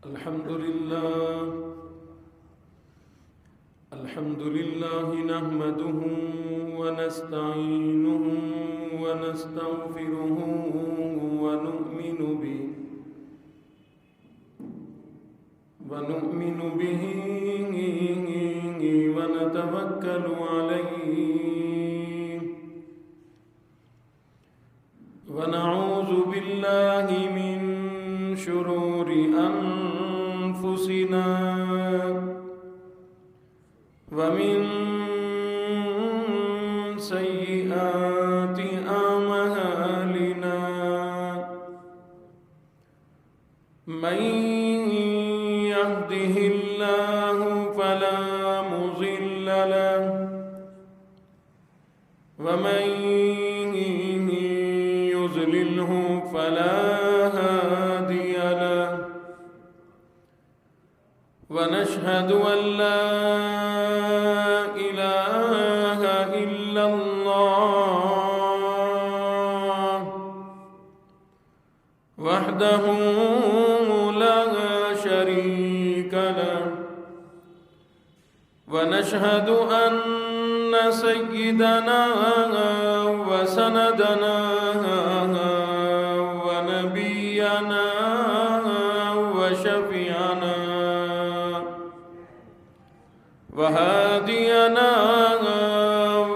الحمد لله نحمده ونستعينه ونستغفره ونؤمن به ونتوكل عليه ونعوذ بالله من شرور أنفسنا ومن سيئات أعمالنا من يهده الله فلا مضل له ومن يضلله فلا هادي له ونشهد أن لا إله إلا الله وحده لا شريك له ونشهد أن سيدنا وسندنا ونبينا وشفيعنا وهادينا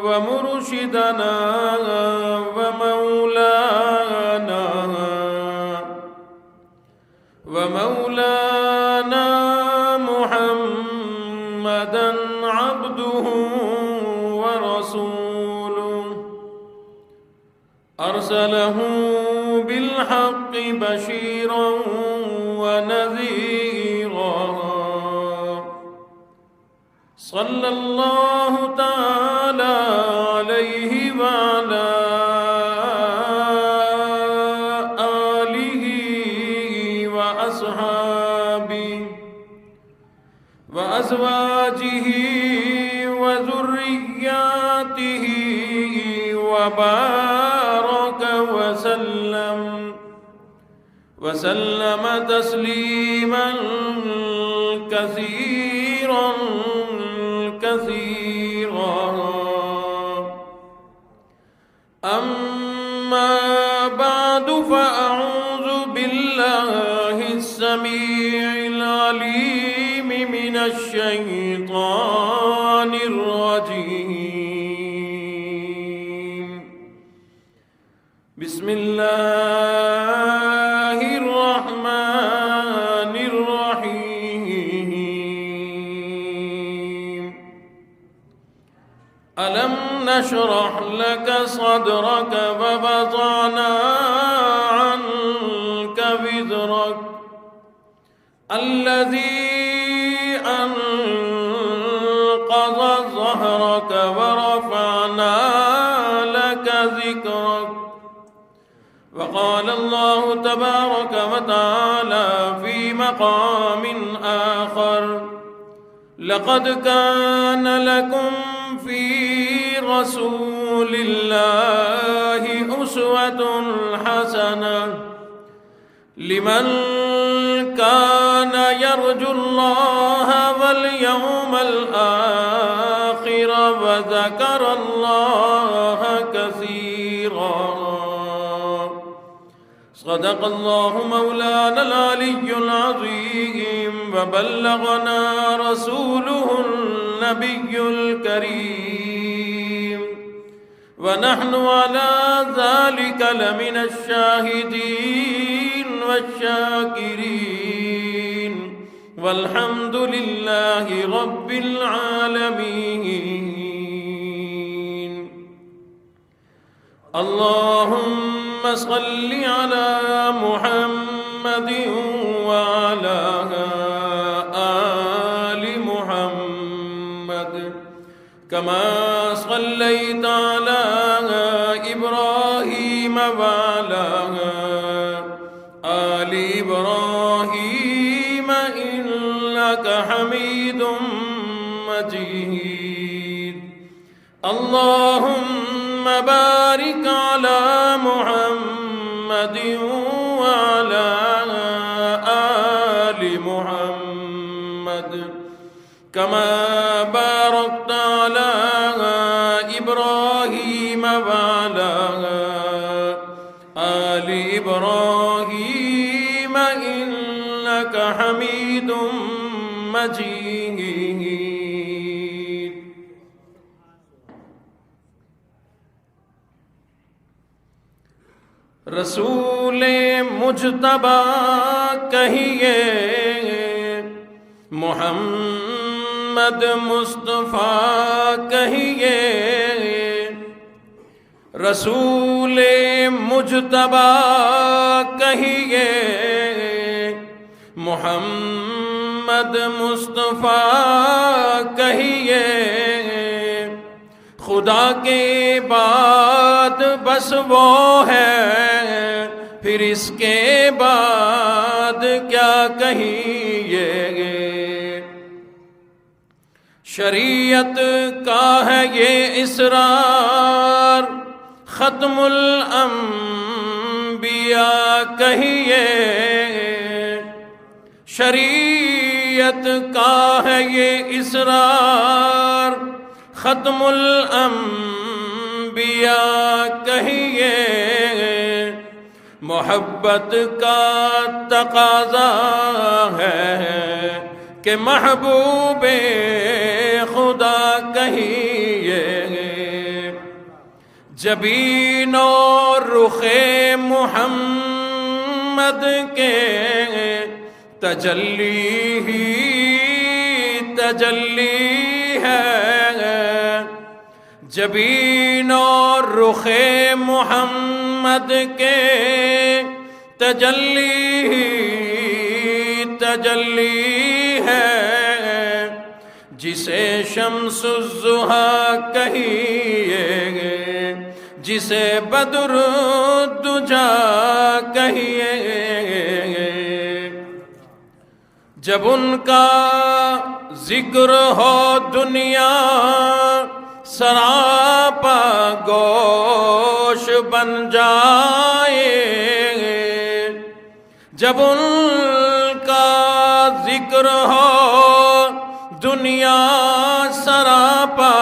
ومرشدنا ومولانا محمدا عبده ورسوله أرسله بالحق بشيرا ونذيرا صلى الله تعالى عليه وعلى آله وأصحابه وأزواجه وذرياته وبارك وسلم تسليما كثيرا أما بعد فأعوذ بالله السميع العليم من الشيطان الرجيم بسم الله الرحمن الرحيم ألم نشرح لك صدرك ووضعنا عنك وزرك الذي أنقض ظهرك ورفعنا لك ذكرك وقال الله تبارك وتعالى في مقام آخر لقد كان لكم في رسول الله أسوة حسنة لمن كان يرجو الله واليوم الآخر وذكر الله كثيرا صدق الله مولانا العلي العظيم وبلغنا رسوله النبي الكريم ونحن على ذلك لمن الشاهدين والشاكرين والحمد لله رب العالمين اللهم صل على محمد وعلى آل محمد كما صليت على إبراهيم وعلى آل إبراهيم إنك حميد مجيد اللهم بارك على محمد وعلى آل محمد كما باركت على إبراهيم وعلى آل إبراهيم إنك حميد مجيد. رسول مجتبی کہیے، محمد مصطفیٰ کہیے، رسول مجتبی کہیے، محمد مصطفیٰ کہیے، خدا کے بعد بس وہ ہے، پھر اس کے بعد کیا کہیے. شریعت کا ہے یہ اسرار، ختم الانبیاء کہیے، شریعت کا ہے یہ اسرار، ختم الانبیاء کہیے، محبت کا تقاضا ہے کہ محبوب خدا کہیے. جبین اور رخ محمد کے تجلی ہی تجلی ہے، جبین اور رخ محمد کے تجلی ہی تجلی ہے، جسے شمس الضحیٰ کہیے، جسے بدر الدجا کہیے. جب ان کا ذکر ہو دنیا سراپا گوش بن جائے، جب ان کا ذکر ہو دنیا سراپا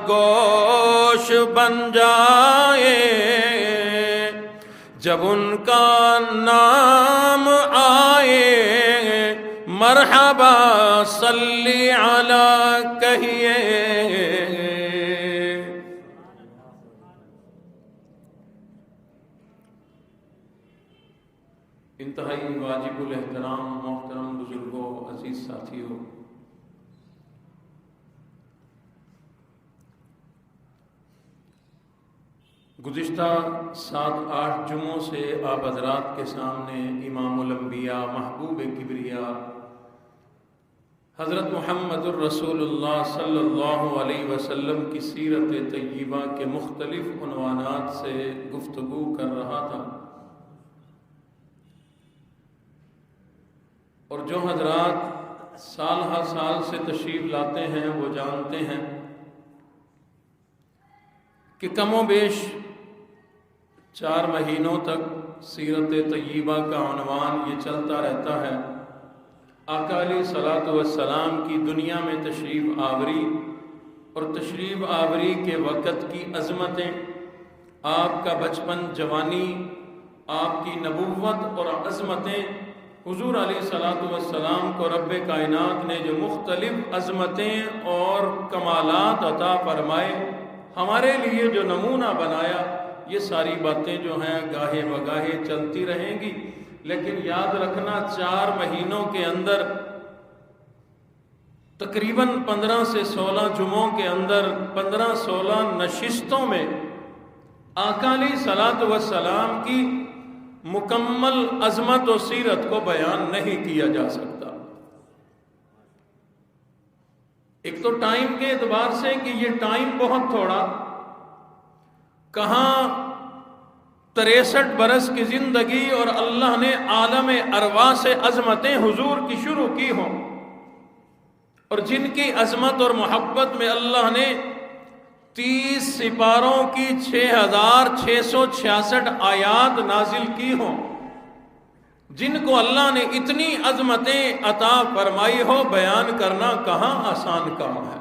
گوش بن جائے، جب ان کا نام آئے مرحبا صلی علی کہیے. انتہائی واجب الاحترام محترم بزرگوں، عزیز ساتھیوں، گزشتہ 7-8 جمعوں سے آپ حضرات کے سامنے امام الانبیاء، محبوب کبریا، حضرت محمد الرسول اللہ صلی اللہ علیہ وسلم کی سیرت طیبہ کے مختلف عنوانات سے گفتگو کر رہا تھا. اور جو حضرات سال ہر سال سے تشریف لاتے ہیں وہ جانتے ہیں کہ کم و بیش 4 مہینوں تک سیرت طیبہ کا عنوان یہ چلتا رہتا ہے. آقا علیہ الصلوۃ والسلام کی دنیا میں تشریف آوری اور تشریف آوری کے وقت کی عظمتیں، آپ کا بچپن، جوانی، آپ کی نبوت اور عظمتیں، حضور علیہ الصلوۃ والسلام کو رب کائنات نے جو مختلف عظمتیں اور کمالات عطا فرمائے، ہمارے لیے جو نمونہ بنایا، یہ ساری باتیں جو ہیں گاہے بگاہے چلتی رہیں گی. لیکن یاد رکھنا 4 مہینوں کے اندر تقریباً 15 سے 16 جمعوں کے اندر 15-16 نشستوں میں آقا علیہ الصلوۃ والسلام کی مکمل عظمت و سیرت کو بیان نہیں کیا جا سکتا. ایک تو ٹائم کے اعتبار سے کہ یہ ٹائم بہت تھوڑا، کہاں 63 برس کی زندگی اور اللہ نے عالم ارواح سے عظمتیں حضور کی شروع کی ہوں، اور جن کی عظمت اور محبت میں اللہ نے 30 سپاروں کی 6666 آیات نازل کی ہوں، جن کو اللہ نے اتنی عظمتیں عطا فرمائی ہو، بیان کرنا کہاں آسان کام ہے۔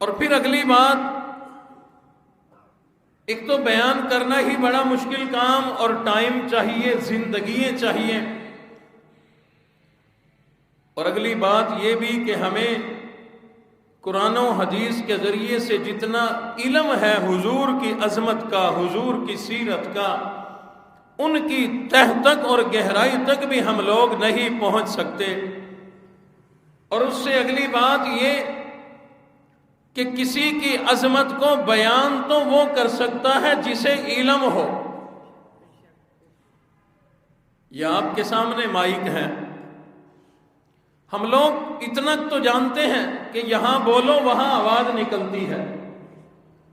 اور پھر اگلی بات، ایک تو بیان کرنا ہی بڑا مشکل کام، اور ٹائم چاہیے، زندگیاں چاہیے، اور اگلی بات یہ بھی کہ ہمیں قرآن و حدیث کے ذریعے سے جتنا علم ہے حضور کی عظمت کا، حضور کی سیرت کا، ان کی تہ تک اور گہرائی تک بھی ہم لوگ نہیں پہنچ سکتے۔ اور اس سے اگلی بات یہ کہ کسی کی عظمت کو بیان تو وہ کر سکتا ہے جسے علم ہو۔ یہ آپ کے سامنے مائک ہے، ہم لوگ اتنا تو جانتے ہیں کہ یہاں بولو وہاں آواز نکلتی ہے،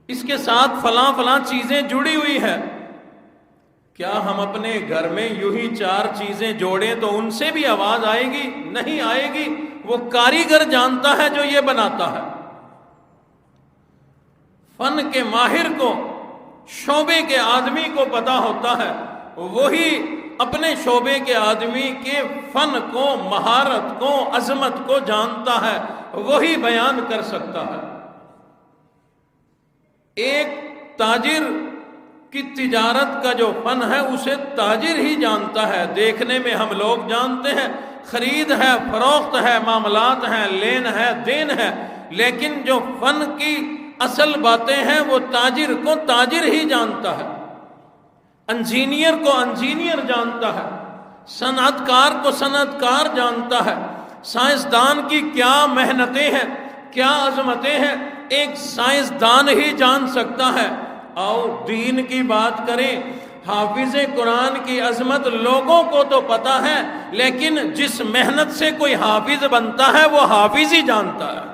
اس کے ساتھ فلاں فلاں چیزیں جڑی ہوئی ہے۔ کیا ہم اپنے گھر میں یوں ہی 4 چیزیں جوڑیں تو ان سے بھی آواز آئے گی؟ نہیں آئے گی، وہ کاریگر جانتا ہے جو یہ بناتا ہے۔ فن کے ماہر کو، شعبے کے آدمی کو پتا ہوتا ہے، وہی اپنے شعبے کے آدمی کے فن کو، مہارت کو، عظمت کو جانتا ہے، وہی بیان کر سکتا ہے۔ ایک تاجر کی تجارت کا جو فن ہے اسے تاجر ہی جانتا ہے۔ دیکھنے میں ہم لوگ جانتے ہیں، خرید ہے، فروخت ہے، معاملات ہیں، لین ہے، دین ہے، لیکن جو فن کی اصل باتیں ہیں وہ تاجر کو تاجر ہی جانتا ہے، انجینئر کو انجینئر جانتا ہے، صنعت کار کو صنعت کار جانتا ہے۔ سائنسدان کی کیا محنتیں ہیں، کیا عظمتیں ہیں، ایک سائنسدان ہی جان سکتا ہے۔ آؤ دین کی بات کریں، حافظ قرآن کی عظمت لوگوں کو تو پتہ ہے، لیکن جس محنت سے کوئی حافظ بنتا ہے وہ حافظ ہی جانتا ہے۔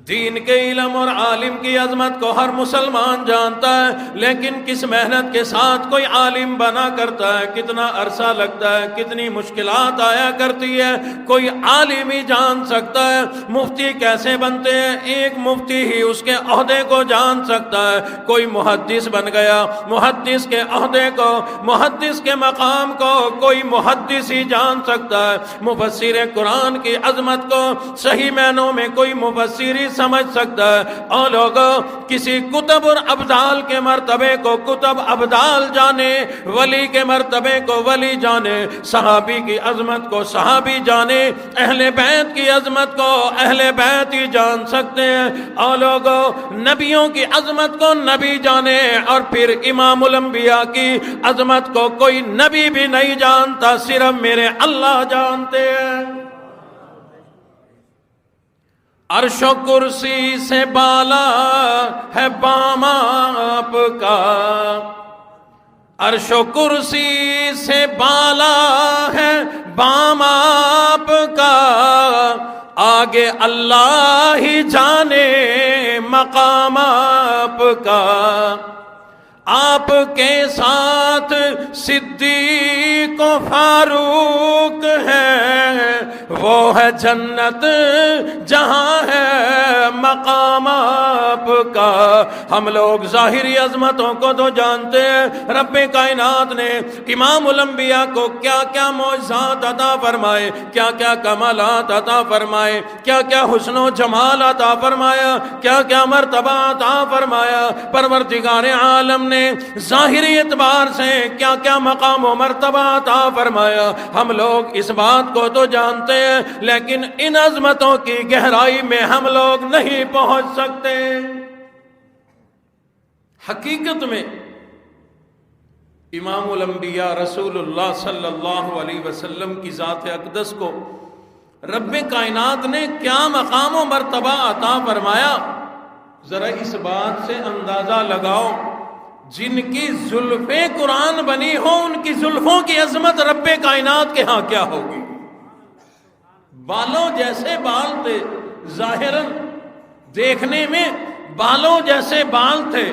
دین کے علم اور عالم کی عظمت کو ہر مسلمان جانتا ہے، لیکن کس محنت کے ساتھ کوئی عالم بنا کرتا ہے، کتنا عرصہ لگتا ہے، کتنی مشکلات آیا کرتی ہے، کوئی عالم ہی جان سکتا ہے۔ مفتی کیسے بنتے ہیں، ایک مفتی ہی اس کے عہدے کو جان سکتا ہے۔ کوئی محدث بن گیا، محدث کے عہدے کو، محدث کے مقام کو کوئی محدث ہی جان سکتا ہے۔ مفسر قرآن کی عظمت کو صحیح معنوں میں کوئی مفسر ہی سمجھ سکتا ہے۔ اور لوگوں، کسی کتب اور ابدال کے مرتبے کو کتب ابدال جانے، ولی کے مرتبے کو ولی جانے، صحابی کی عظمت کو صحابی جانے، اہل بیت کی عظمت کو اہل بیت ہی جان سکتے ہیں۔ اور لوگوں، نبیوں کی عظمت کو نبی جانے، اور پھر امام الانبیاء کی عظمت کو کوئی نبی بھی نہیں جانتا، صرف میرے اللہ جانتے ہیں۔ عرش و کرسی سے بالا ہے بام آپ کا، عرش و کرسی سے بالا ہے بام آپ کا، آگے اللہ ہی جانے مقام آپ کا۔ آپ کے ساتھ صدیق و فاروق ہے، وہ ہے جنت جہاں ہے مقام آپ کا۔ ہم لوگ ظاہری عظمتوں کو تو جانتے ہیں، رب کائنات نے امام الانبیاء کو کیا کیا معجزات عطا فرمائے، کیا کیا کمالات عطا فرمائے، کیا کیا حسن و جمال عطا فرمایا، کیا کیا مرتبہ عطا فرمایا۔ پروردگار عالم نے ظاہری اعتبار سے کیا کیا مقام و مرتبہ عطا فرمایا، ہم لوگ اس بات کو تو جانتے ہیں، لیکن ان عظمتوں کی گہرائی میں ہم لوگ نہیں پہنچ سکتے۔ حقیقت میں امام الانبیاء رسول اللہ صلی اللہ علیہ وسلم کی ذات اقدس کو رب کائنات نے کیا مقام و مرتبہ عطا فرمایا، ذرا اس بات سے اندازہ لگاؤ، جن کی زلفیں قرآن بنی ہوں ان کی زلفوں کی عظمت رب کائنات کے ہاں کیا ہوگی۔ بالوں جیسے بال تھے، ظاہراً دیکھنے میں بالوں جیسے بال تھے،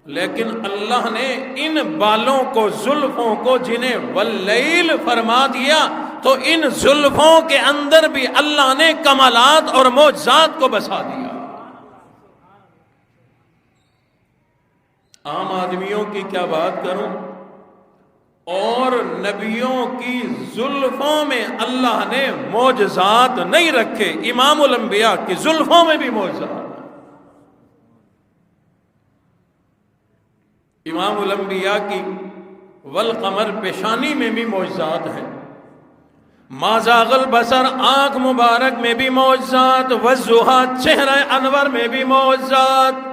لیکن اللہ نے ان بالوں کو، زلفوں کو جنہیں واللیل فرما دیا، تو ان زلفوں کے اندر بھی اللہ نے کمالات اور معجزات کو بسا دیا۔ عام آدمیوں کی کیا بات کروں، اور نبیوں کی زلفوں میں اللہ نے معجزات نہیں رکھے، امام الانبیاء کی زلفوں میں بھی معجزات، امام الانبیاء کی والقمر پیشانی میں بھی معجزات ہیں، ما زاغ البصر آنکھ مبارک میں بھی معجزات، والضحیٰ چہرہ انور میں بھی معجزات،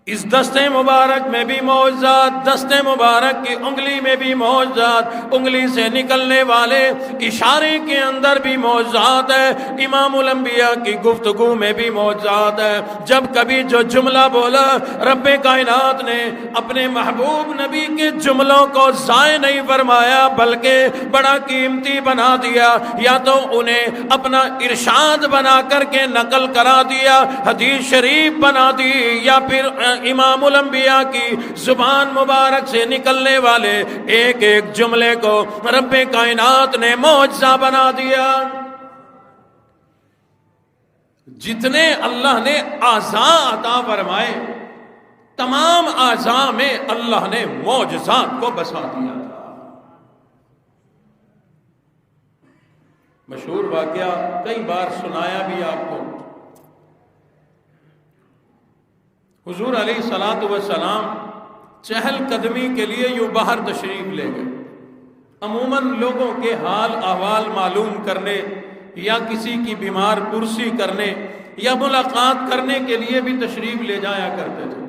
اس دستے مبارک میں بھی معجزات، دستے مبارک کی انگلی میں بھی معجزات، انگلی سے نکلنے والے اشارے کے اندر بھی معجزات ہے، امام الانبیاء کی گفتگو میں بھی معجزات ہے۔ جب کبھی جو جملہ بولا، رب کائنات نے اپنے محبوب نبی کے جملوں کو ضائع نہیں فرمایا بلکہ بڑا قیمتی بنا دیا، یا تو انہیں اپنا ارشاد بنا کر کے نقل کرا دیا، حدیث شریف بنا دی، یا پھر امام الانبیاء کی زبان مبارک سے نکلنے والے ایک ایک جملے کو رب کائنات نے معجزہ بنا دیا۔ جتنے اللہ نے اعضاء عطا فرمائے، تمام اعضاء میں اللہ نے معجزات کو بسا دیا تھا۔ مشہور واقعہ کئی بار سنایا بھی آپ کو، حضور علیہ الصلوۃ والسلام چہل قدمی کے لیے یوں باہر تشریف لے گئے۔ عموماً لوگوں کے حال احوال معلوم کرنے، یا کسی کی بیمار پرسی کرنے، یا ملاقات کرنے کے لیے بھی تشریف لے جایا کرتے تھے۔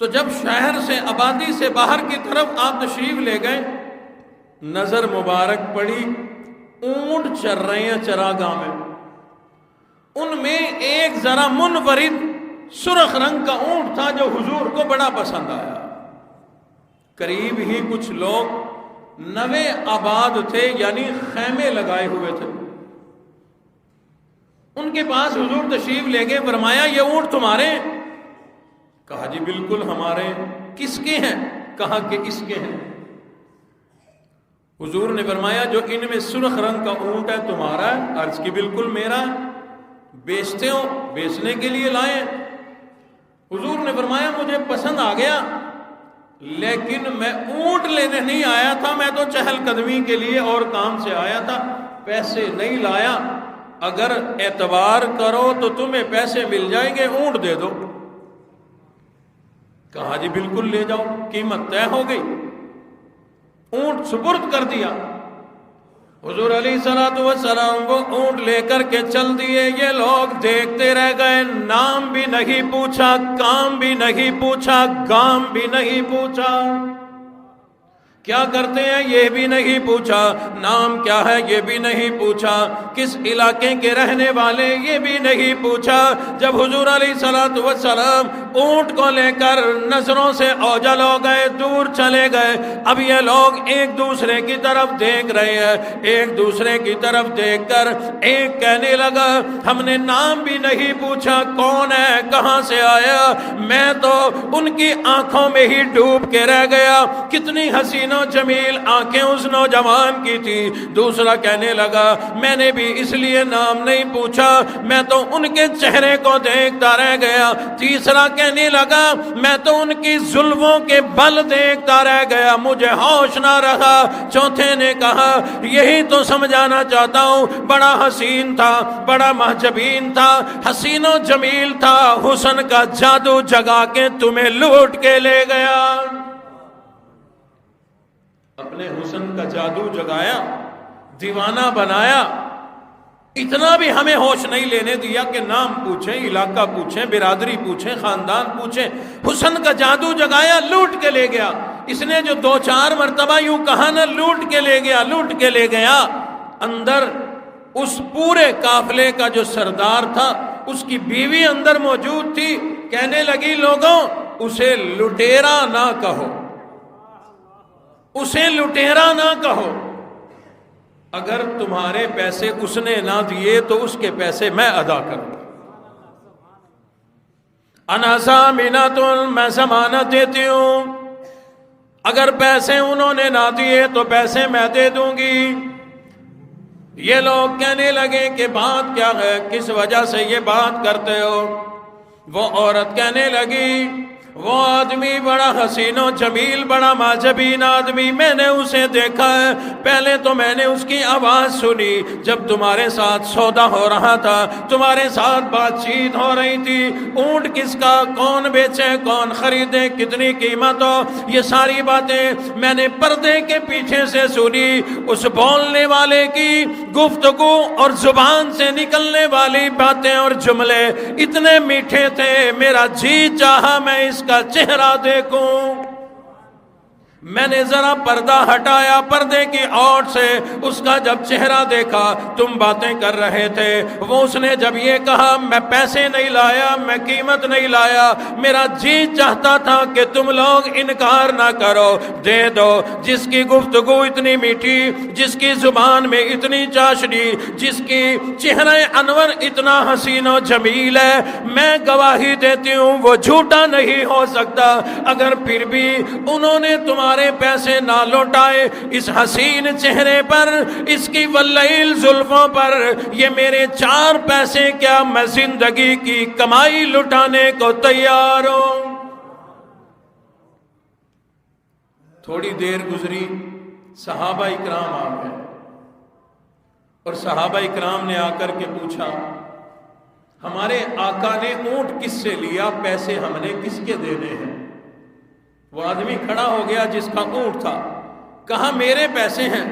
تو جب شہر سے، آبادی سے باہر کی طرف آپ تشریف لے گئے، نظر مبارک پڑی، اونٹ چر رہے ہیں چراگاہ میں، ان میں ایک ذرا منفرد سرخ رنگ کا اونٹ تھا جو حضور کو بڑا پسند آیا۔ قریب ہی کچھ لوگ نوے آباد تھے، یعنی خیمے لگائے ہوئے تھے، ان کے پاس حضور تشریف لے گئے، فرمایا یہ اونٹ تمہارے ہیں؟ کہا جی بالکل ہمارے ہیں۔ کس کے ہیں؟ کہا کہ اس کے ہیں۔ حضور نے فرمایا جو ان میں سرخ رنگ کا اونٹ ہے تمہارا ہے؟ عرض کی بالکل میرا ہے۔ بیچتے ہو؟ بیچنے کے لیے لائے۔ حضور نے فرمایا مجھے پسند آ گیا، لیکن میں اونٹ لینے نہیں آیا تھا، میں تو چہل قدمی کے لیے اور کام سے آیا تھا، پیسے نہیں لایا۔ اگر اعتبار کرو تو تمہیں پیسے مل جائیں گے، اونٹ دے دو۔ کہا جی بالکل لے جاؤ۔ قیمت طے ہو گئی، اونٹ سپرد کر دیا۔ حضور علیہ الصلوۃ والسلام وہ اونٹ لے کر کے چل دیے۔ یہ لوگ دیکھتے رہ گئے، نام بھی نہیں پوچھا، کام بھی نہیں پوچھا، گام بھی نہیں پوچھا، کیا کرتے ہیں یہ بھی نہیں پوچھا، نام کیا ہے یہ بھی نہیں پوچھا، کس علاقے کے رہنے والے یہ بھی نہیں پوچھا۔ جب حضور علیہ الصلوۃ والسلام اونٹ کو لے کر نظروں سے اوجل ہو گئے، دور چلے گئے، اب یہ لوگ ایک دوسرے کی طرف دیکھ رہے ہیں۔ ایک دوسرے کی طرف دیکھ کر ایک کہنے لگا ہم نے نام بھی نہیں پوچھا، کون ہے، کہاں سے آیا، میں تو ان کی آنکھوں میں ہی ڈوب کے رہ گیا، کتنی حسین و جمیل آنکھیں اس نوجوان کی تھی۔ دوسرا کہنے لگا میں نے بھی اس لیے نام نہیں پوچھا، میں تو ان کے چہرے کو دیکھتا رہ گیا۔ تیسرا کہنے لگا میں تو ان کی زلفوں کے بل دیکھتا رہ گیا، مجھے ہوش نہ رہا۔ چوتھے نے کہا یہی تو سمجھانا چاہتا ہوں، بڑا حسین تھا، بڑا محجبین تھا، حسین و جمیل تھا، حسن کا جادو جگا کے تمہیں لوٹ کے لے گیا۔ اپنے حسن کا جادو جگایا، دیوانہ بنایا، اتنا بھی ہمیں ہوش نہیں لینے دیا کہ نام پوچھیں، علاقہ پوچھیں، برادری پوچھیں، خاندان پوچھیں۔ حسن کا جادو جگایا، لوٹ کے لے گیا۔ اس نے جو دو چار مرتبہ یوں کہا نا لوٹ کے لے گیا، لوٹ کے لے گیا، اندر اس پورے قافلے کا جو سردار تھا اس کی بیوی اندر موجود تھی۔ کہنے لگی لوگوں اسے لٹیرا نہ کہو، اسے لٹیرا نہ کہو، اگر تمہارے پیسے اس نے نہ دیے تو اس کے پیسے میں ادا کروں۔ انا ضامنۃ، میں ضمانت دیتی ہوں، اگر پیسے انہوں نے نہ دیے تو پیسے میں دے دوں گی۔ یہ لوگ کہنے لگے کہ بات کیا ہے، کس وجہ سے یہ بات کرتے ہو؟ وہ عورت کہنے لگی وہ آدمی بڑا حسین و جمیل، بڑا ماجبین آدمی، میں نے اسے دیکھا ہے، پہلے تو میں نے اس کی آواز سنی جب تمہارے ساتھ سودا ہو رہا تھا، تمہارے ساتھ بات چیت ہو رہی تھی، اونٹ کس کا، کون بیچے، کون خریدے، کتنی قیمت ہو، یہ ساری باتیں میں نے پردے کے پیچھے سے سنی۔ اس بولنے والے کی گفتگو اور زبان سے نکلنے والی باتیں اور جملے اتنے میٹھے تھے، میرا جی چاہا میں اس کا چہرہ دیکھوں۔ میں نے ذرا پردہ ہٹایا، پردے کی اوٹ سے اس کا جب چہرہ دیکھا، تم باتیں کر رہے تھے، وہ اس نے جب یہ کہا میں پیسے نہیں لایا، میں قیمت نہیں لایا، میرا جی چاہتا تھا کہ تم لوگ انکار نہ کرو، دے دو۔ جس کی گفتگو اتنی میٹھی، جس کی زبان میں اتنی چاشنی، جس کی چہرہ انور اتنا حسین و جمیل ہے، میں گواہی دیتی ہوں وہ جھوٹا نہیں ہو سکتا۔ اگر پھر بھی انہوں نے تمہارے پیسے نہ لوٹائے، اس حسین چہرے پر، اس کی واللیل زلفوں پر، یہ میرے 4 پیسے کیا، میں زندگی کی کمائی لٹانے کو تیار ہوں۔ تھوڑی دیر گزری، صحابہ اکرام آ گئے، اور صحابہ اکرام نے آ کر کے پوچھا ہمارے آقا نے اونٹ کس سے لیا، پیسے ہم نے کس کے دینے ہیں؟ وہ آدمی کھڑا ہو گیا جس کا اونٹ تھا، کہا میرے پیسے ہیں،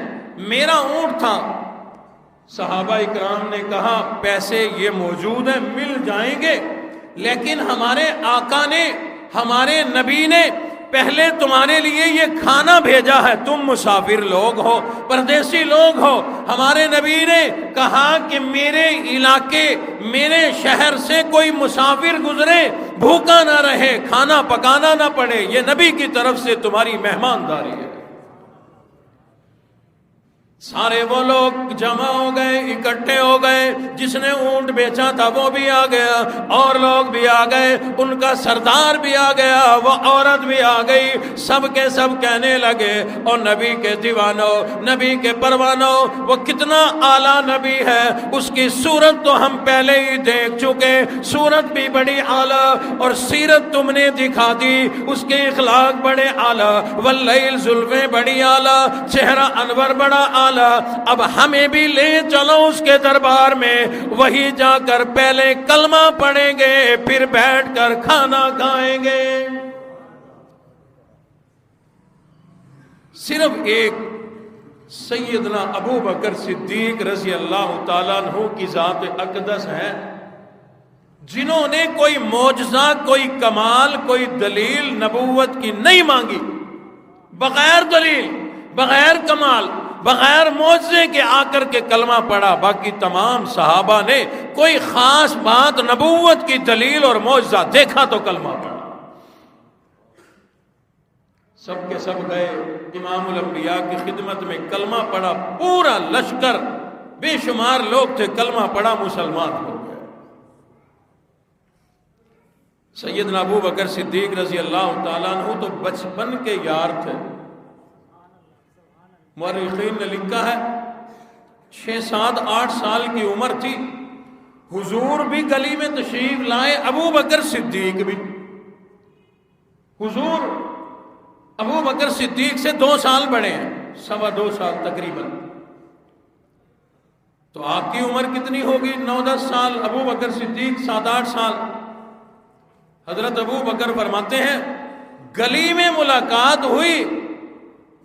میرا اونٹ تھا۔ صحابہ اکرام نے کہا پیسے یہ موجود ہیں، مل جائیں گے، لیکن ہمارے آقا نے، ہمارے نبی نے پہلے تمہارے لیے یہ کھانا بھیجا ہے، تم مسافر لوگ ہو، پردیسی لوگ ہو، ہمارے نبی نے کہا کہ میرے علاقے، میرے شہر سے کوئی مسافر گزرے بھوکا نہ رہے، کھانا پکانا نہ پڑے، یہ نبی کی طرف سے تمہاری مہمانداری ہے۔ سارے وہ لوگ جمع ہو گئے، اکٹھے ہو گئے، جس نے اونٹ بیچا تھا وہ بھی آ گیا، اور لوگ بھی آ گئے، ان کا سردار بھی آ گیا، وہ عورت بھی آ گئی، سب کے سب کہنے لگے اور نبی کے دیوانوں، نبی کے پروانوں، وہ کتنا اعلیٰ نبی ہے، اس کی صورت تو ہم پہلے ہی دیکھ چکے، صورت بھی بڑی اعلیٰ، اور سیرت تم نے دکھا دی، اس کے اخلاق بڑے اعلیٰ، واللیل زلفیں بڑی اعلیٰ، چہرہ انور بڑا اعلیٰ، اب ہمیں بھی لے چلو اس کے دربار میں، وہی جا کر پہلے کلمہ پڑھیں گے، پھر بیٹھ کر کھانا کھائیں گے۔ صرف ایک سیدنا ابو بکر صدیق رضی اللہ تعالیٰ عنہ کی ذات اقدس ہے، جنہوں نے کوئی معجزہ، کوئی کمال، کوئی دلیل نبوت کی نہیں مانگی، بغیر دلیل، بغیر کمال، بغیر معجزے کے آ کر کے کلمہ پڑھا۔ باقی تمام صحابہ نے کوئی خاص بات، نبوت کی دلیل اور معجزہ دیکھا تو کلمہ پڑھا۔ سب کے سب گئے امام الانبیاء کی خدمت میں، کلمہ پڑھا، پورا لشکر بے شمار لوگ تھے، کلمہ پڑھا، مسلمان ہو گئے۔ سیدنا ابو بکر صدیق رضی اللہ تعالیٰ عنہ تو بچپن کے یار تھے، مورخین نے لکھا ہے 6 7 8 سال کی عمر تھی، حضور بھی گلی میں تشریف لائے، ابو بکر صدیق بھی، حضور ابو بکر صدیق سے 2 سال بڑے ہیں، 2.25 سال تقریباً، تو آپ کی عمر کتنی ہوگی؟ 9 10 سال، ابو بکر صدیق 7 8 سال۔ حضرت ابو بکر فرماتے ہیں گلی میں ملاقات ہوئی،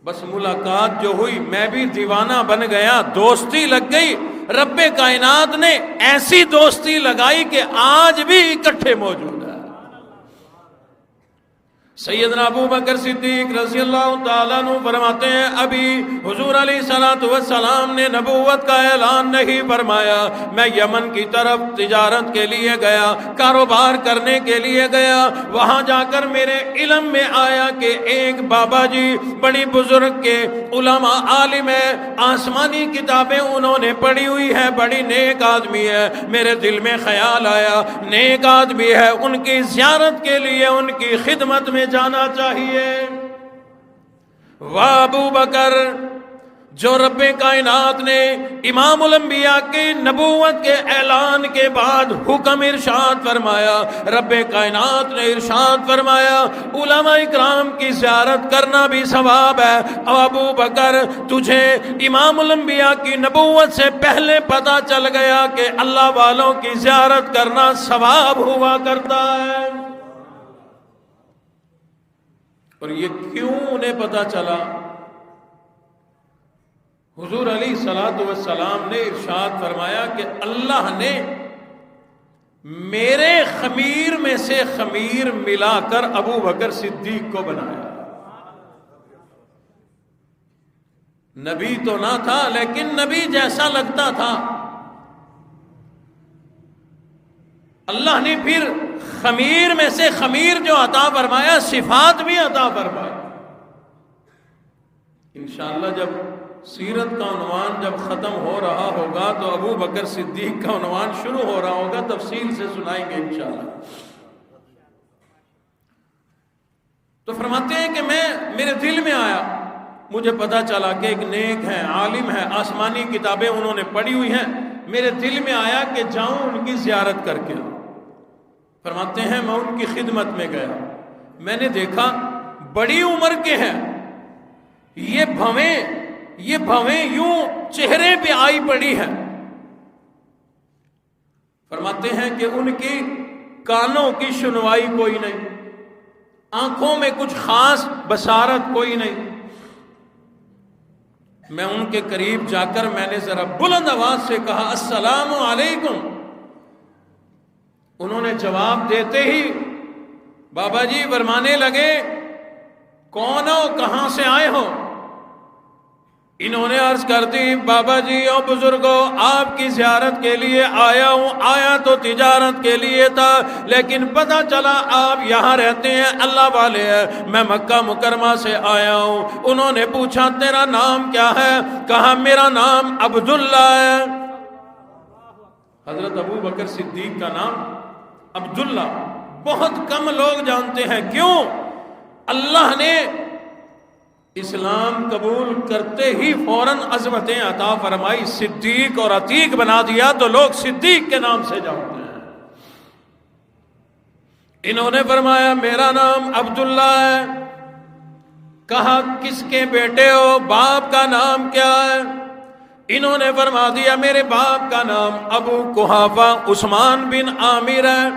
بس ملاقات جو ہوئی میں بھی دیوانہ بن گیا، دوستی لگ گئی، رب کائنات نے ایسی دوستی لگائی کہ آج بھی اکٹھے موجود ہے۔ سیدنا ابو بکر صدیق رضی اللہ تعالیٰ عنہ فرماتے ہیں ابھی حضور علیہ السلام نے نبوت کا اعلان نہیں فرمایا، میں یمن کی طرف تجارت کے لیے گیا، کاروبار کرنے کے لیے گیا، وہاں جا کر میرے علم میں آیا کہ ایک بابا جی بڑی بزرگ کے علماء عالم ہے، آسمانی کتابیں انہوں نے پڑھی ہوئی ہے، بڑی نیک آدمی ہے، میرے دل میں خیال آیا نیک آدمی ہے، ان کی زیارت کے لیے، ان کی خدمت میں جانا چاہیے۔ وہ ابو بکر جو رب کائنات نے امام الانبیاء کی نبوت کے اعلان کے بعد حکم ارشاد فرمایا، رب کائنات نے ارشاد فرمایا علماء اکرام کی زیارت کرنا بھی ثواب ہے۔ اور ابو بکر تجھے امام الانبیاء کی نبوت سے پہلے پتہ چل گیا کہ اللہ والوں کی زیارت کرنا ثواب ہوا کرتا ہے۔ اور یہ کیوں انہیں پتہ چلا؟ حضور علیہ الصلوۃ والسلام نے ارشاد فرمایا کہ اللہ نے میرے خمیر میں سے خمیر ملا کر ابو بکر صدیق کو بنایا۔ نبی تو نہ تھا لیکن نبی جیسا لگتا تھا۔ اللہ نے پھر خمیر میں سے خمیر جو عطا فرمایا، صفات بھی عطا فرمایا۔ انشاءاللہ جب سیرت کا عنوان جب ختم ہو رہا ہوگا تو ابو بکر صدیق کا عنوان شروع ہو رہا ہوگا، تفصیل سے سنائیں گے انشاءاللہ۔ تو فرماتے ہیں کہ میرے دل میں آیا، مجھے پتا چلا کہ ایک نیک ہے، عالم ہے، آسمانی کتابیں انہوں نے پڑھی ہوئی ہیں، میرے دل میں آیا کہ جاؤں ان کی زیارت کر کے۔ فرماتے ہیں میں ان کی خدمت میں گیا، میں نے دیکھا بڑی عمر کے ہیں، یہ بھویں یوں چہرے پہ آئی پڑی ہیں۔ فرماتے ہیں کہ ان کی کانوں کی سنوائی کوئی نہیں، آنکھوں میں کچھ خاص بصارت کوئی نہیں۔ میں ان کے قریب جا کر میں نے ذرا بلند آواز سے کہا السلام علیکم۔ انہوں نے جواب دیتے ہی بابا جی فرمانے لگے کون ہو، کہاں سے آئے ہو؟ انہوں نے عرض کر دی بابا جی او بزرگوں، آپ کی زیارت کے لیے آیا ہوں، آیا تو تجارت کے لیے تھا لیکن پتہ چلا آپ یہاں رہتے ہیں، اللہ والے ہیں، میں مکہ مکرمہ سے آیا ہوں۔ انہوں نے پوچھا تیرا نام کیا ہے؟ کہا میرا نام عبداللہ ہے۔ حضرت ابو بکر صدیق کا نام عبداللہ بہت کم لوگ جانتے ہیں۔ کیوں؟ اللہ نے اسلام قبول کرتے ہی فوراً عظمتیں عطا فرمائی، صدیق اور عتیق بنا دیا تو لوگ صدیق کے نام سے جانتے ہیں۔ انہوں نے فرمایا میرا نام عبداللہ ہے۔ کہا کس کے بیٹے ہو، باپ کا نام کیا ہے؟ انہوں نے فرما دیا میرے باپ کا نام ابو قحافہ عثمان بن عامر ہے۔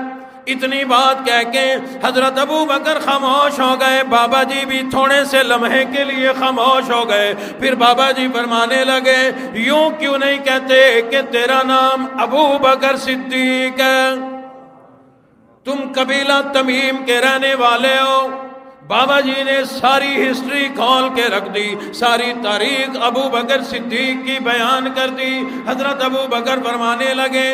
اتنی بات کہہ کے حضرت ابو بکر خاموش ہو گئے، بابا جی بھی تھوڑے سے لمحے کے لیے خاموش ہو گئے۔ پھر بابا جی فرمانے لگے یوں کیوں نہیں کہتے کہ تیرا نام ابو بکر صدیق ہے، تم قبیلہ تمیم کے رہنے والے ہو۔ بابا جی نے ساری ہسٹری کھول کے رکھ دی، ساری تاریخ ابو بکر صدیق کی بیان کر دی۔ حضرت ابو بکر فرمانے لگے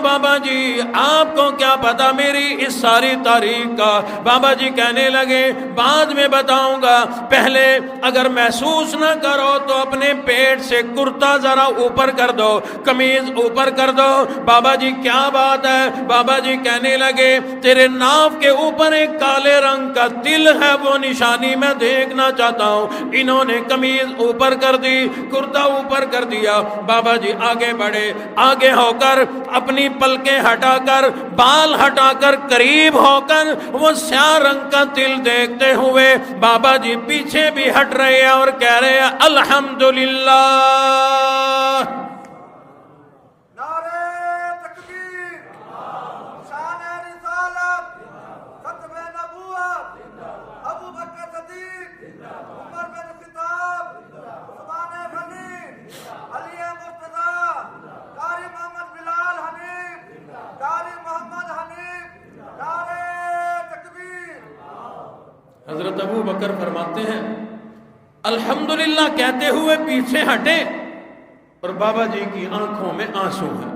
بابا جی آپ کو کیا پتا میری اس ساری تاریخ کا؟ بابا جی کہنے لگے بعد میں بتاؤں گا، پہلے اگر محسوس نہ کرو تو اپنے پیٹ سے کرتا ذرا اوپر کر دو، قمیض اوپر کر دو۔ بابا جی کیا بات ہے؟ بابا جی کہنے لگے تیرے ناف کے اوپر ایک کالے رنگ کا تل ہے، وہ نشانی میں دیکھنا چاہتا ہوں۔ انہوں نے قمیض اوپر کر دی، کرتا اوپر کر دیا۔ بابا جی آگے بڑھے، آگے ہو کر اپنی پلکیں ہٹا کر، بال ہٹا کر، قریب ہو کر وہ سیاہ رنگ کا تل دیکھتے ہوئے بابا جی پیچھے بھی ہٹ رہے ہیں اور کہہ رہے ہیں الحمدللہ۔ حضرت ابو بکر فرماتے ہیں الحمدللہ کہتے ہوئے پیچھے ہٹے اور بابا جی کی آنکھوں میں آنسو ہیں۔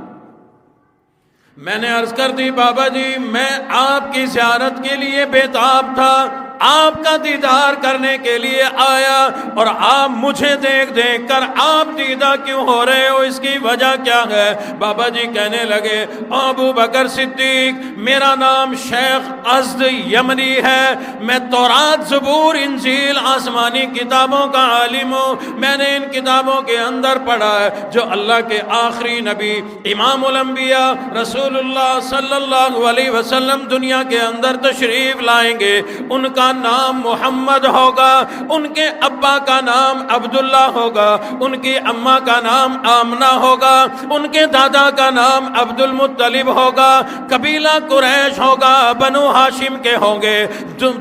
میں نے عرض کر دی بابا جی میں آپ کی زیارت کے لیے بے تاب تھا، آپ کا دیدار کرنے کے لیے آیا اور آپ مجھے دیکھ دیکھ کر آپ دیدہ کیوں ہو رہے ہو، اس کی وجہ کیا ہے؟ بابا جی کہنے لگے ابو بکر صدیق میرا نام شیخ ازد یمنی ہے، میں تورات زبور انجیل آسمانی کتابوں کا عالم ہوں، میں نے ان کتابوں کے اندر پڑھا ہے جو اللہ کے آخری نبی امام الانبیاء رسول اللہ صلی اللہ علیہ وسلم دنیا کے اندر تشریف لائیں گے ان کا نام محمد ہوگا، ان کے ابا کا نام عبداللہ ہوگا، ان کی اماں کا نام آمنہ ہوگا، ان کے دادا کا نام عبد المطلب ہوگا، قبیلہ قریش ہوگا، بنو ہاشم کے ہوں گے،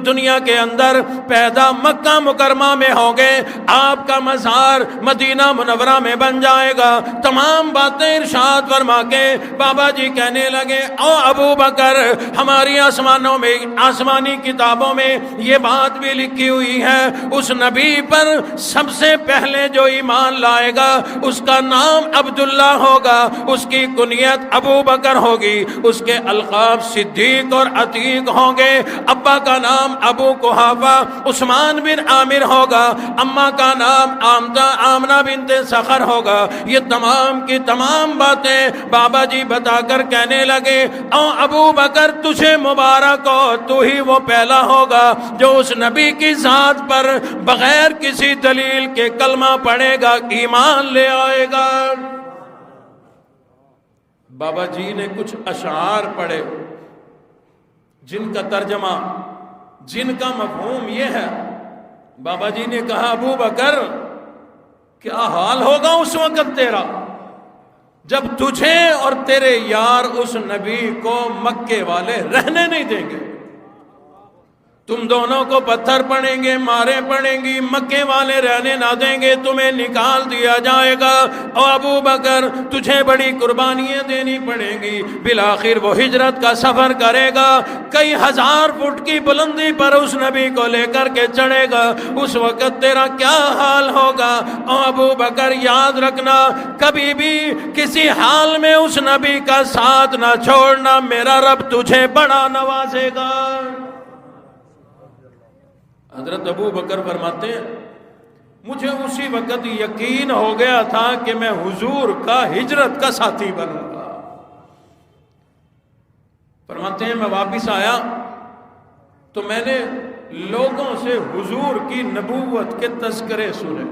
دنیا کے اندر پیدا مکہ مکرمہ میں ہوں گے، آپ کا مزار مدینہ منورہ میں بن جائے گا۔ تمام باتیں ارشاد فرما کے بابا جی کہنے لگے او ابو بکر ہماری آسمانوں میں آسمانی کتابوں میں یہ بات بھی لکھی ہوئی ہے اس نبی پر سب سے پہلے جو ایمان لائے گا اس کا نام عبداللہ ہوگا، اس کی کنیت ابو بکر ہوگی، اس کے القاب صدیق اور عتیق ہوں گے، ابا کا نام ابو قحافہ عثمان بن عامر ہوگا، اماں کا نام آمنہ بنت سخر ہوگا۔ یہ تمام کی تمام باتیں بابا جی بتا کر کہنے لگے او ابو بکر تجھے مبارک ہو، تو ہی وہ پہلا ہوگا جو اس نبی کی ذات پر بغیر کسی دلیل کے کلمہ پڑھے گا، ایمان لے آئے گا۔ بابا جی نے کچھ اشعار پڑھے جن کا ترجمہ، جن کا مفہوم یہ ہے۔ بابا جی نے کہا ابو بکر کیا حال ہوگا اس وقت تیرا جب تجھے اور تیرے یار اس نبی کو مکے والے رہنے نہیں دیں گے، تم دونوں کو پتھر پڑیں گے، مارے پڑیں گی، مکے والے رہنے نہ دیں گے، تمہیں نکال دیا جائے گا، اور ابو بکر تجھے بڑی قربانیاں دینی پڑیں گی، بالآخر وہ ہجرت کا سفر کرے گا، کئی ہزار فٹ کی بلندی پر اس نبی کو لے کر کے چڑھے گا، اس وقت تیرا کیا حال ہوگا؟ اور ابو بکر یاد رکھنا کبھی بھی کسی حال میں اس نبی کا ساتھ نہ چھوڑنا، میرا رب تجھے بڑا نوازے گا۔ حضرت ابو بکر فرماتے ہیں مجھے اسی وقت یقین ہو گیا تھا کہ میں حضور کا ہجرت کا ساتھی بنوں گا۔ فرماتے ہیں میں واپس آیا تو میں نے لوگوں سے حضور کی نبوت کے تذکرے سنے،